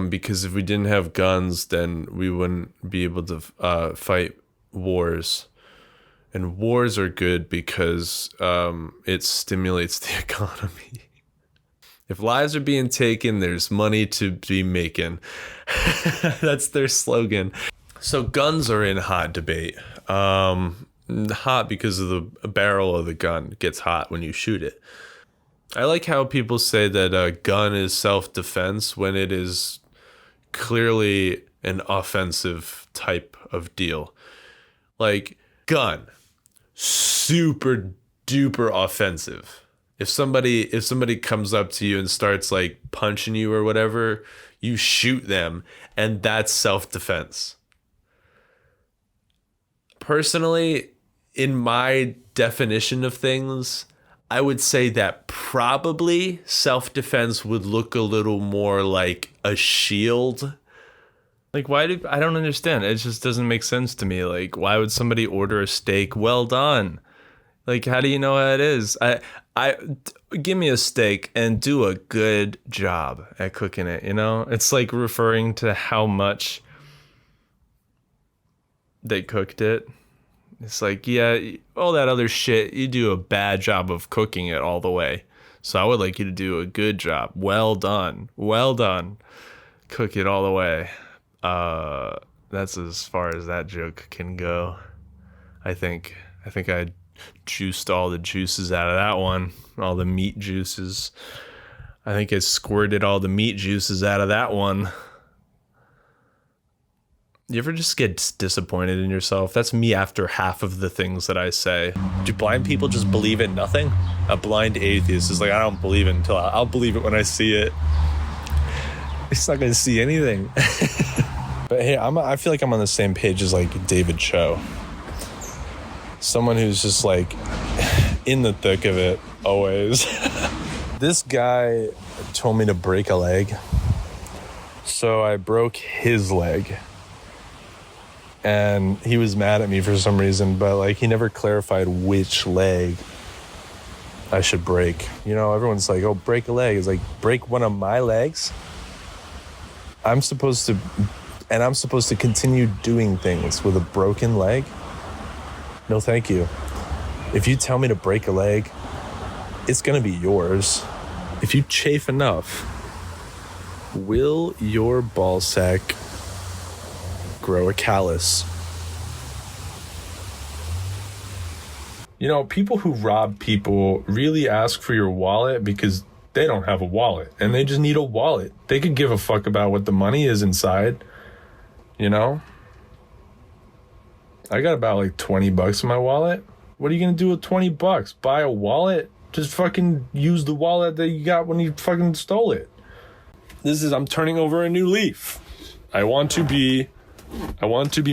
Speaker 1: Because if we didn't have guns, then we wouldn't be able to fight wars. And wars are good because it stimulates the economy. If lives are being taken, there's money to be making. That's their slogan. So guns are in hot debate. Hot because of the barrel of the gun gets hot when you shoot it. I like how people say that a gun is self-defense when it is clearly an offensive type of deal. Like, gun, super duper offensive. If somebody comes up to you and starts like punching you or whatever, you shoot them, and that's self-defense. Personally, in my definition of things, I would say that probably self-defense would look a little more like a shield. Like, I don't understand. It just doesn't make sense to me. Like, why would somebody order a steak well done? Like, how do you know how it is? I give me a steak and do a good job at cooking it, you know? It's like referring to how much they cooked it. It's like, yeah, all that other shit, you do a bad job of cooking it all the way. So I would like you to do a good job. Well done. Well done. Cook it all the way. That's as far as that joke can go. I think I juiced all the juices out of that one. All the meat juices. I think I squirted all the meat juices out of that one. You ever just get disappointed in yourself? That's me after half of the things that I say. Do blind people just believe in nothing? A blind atheist is like, I don't believe it until I'll believe it when I see it. It's not going to see anything. But hey, I feel like I'm on the same page as like David Cho. Someone who's just like in the thick of it always. This guy told me to break a leg. So I broke his leg. And he was mad at me for some reason, but like he never clarified which leg I should break. You know, everyone's like, oh, break a leg. It's like, break one of my legs? I'm supposed to continue doing things with a broken leg? No, thank you. If you tell me to break a leg, it's gonna be yours. If you chafe enough, will your ball sack grow a callus? You know, people who rob people really ask for your wallet because they don't have a wallet and they just need a wallet. They could give a fuck about what the money is inside, you know? I got about like $20 in my wallet. What are you gonna do with $20? Buy a wallet? Just fucking use the wallet that you got when you fucking stole it. I'm turning over a new leaf. I want to be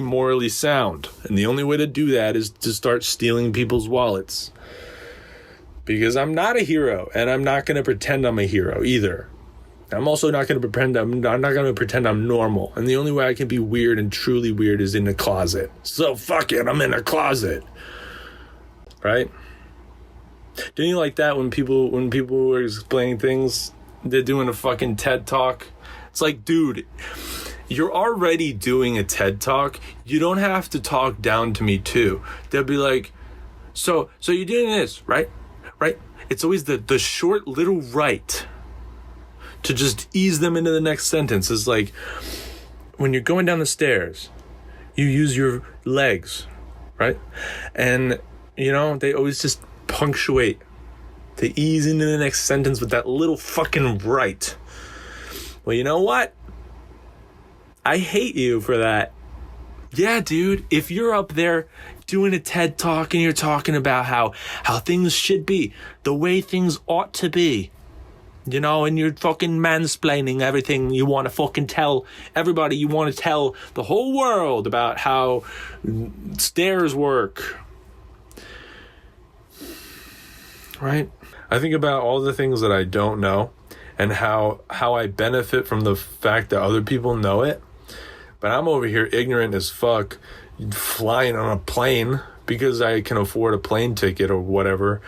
Speaker 1: morally sound. And the only way to do that is to start stealing people's wallets. Because I'm not a hero, and I'm not going to pretend I'm a hero either. I'm also not going to pretend I'm normal. And the only way I can be weird and truly weird is in a closet. So fuck it, I'm in a closet. Right? Didn't you like that when people were explaining things? They're doing a fucking TED Talk. It's like, dude, you're already doing a TED Talk. You don't have to talk down to me too. They'll be like, so you're doing this, right? Right? It's always the short little right to just ease them into the next sentence. It's like, when you're going down the stairs, you use your legs, right? And, you know, they always just punctuate to ease into the next sentence with that little fucking right. Well, you know what? I hate you for that. Yeah, dude, if you're up there doing a TED Talk and you're talking about how things should be, the way things ought to be, you know, and you're fucking mansplaining everything you want to fucking tell everybody, you want to tell the whole world about how stairs work. Right? I think about all the things that I don't know and how I benefit from the fact that other people know it. But I'm over here ignorant as fuck, flying on a plane because I can afford a plane ticket or whatever.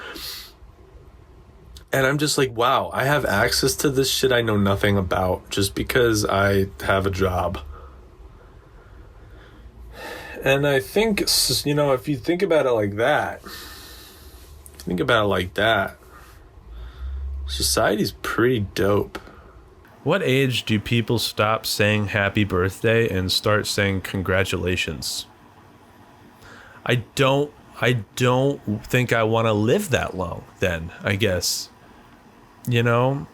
Speaker 1: And I'm just like, wow, I have access to this shit I know nothing about just because I have a job. And I think, you know, if you think about it like that, society's pretty dope. What age do people stop saying happy birthday and start saying congratulations? I don't think I want to live that long then, I guess. You know?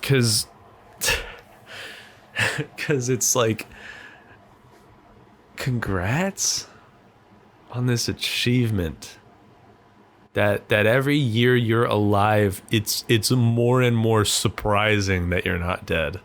Speaker 1: Cause it's like, congrats on this achievement. That every year you're alive, it's more and more surprising that you're not dead.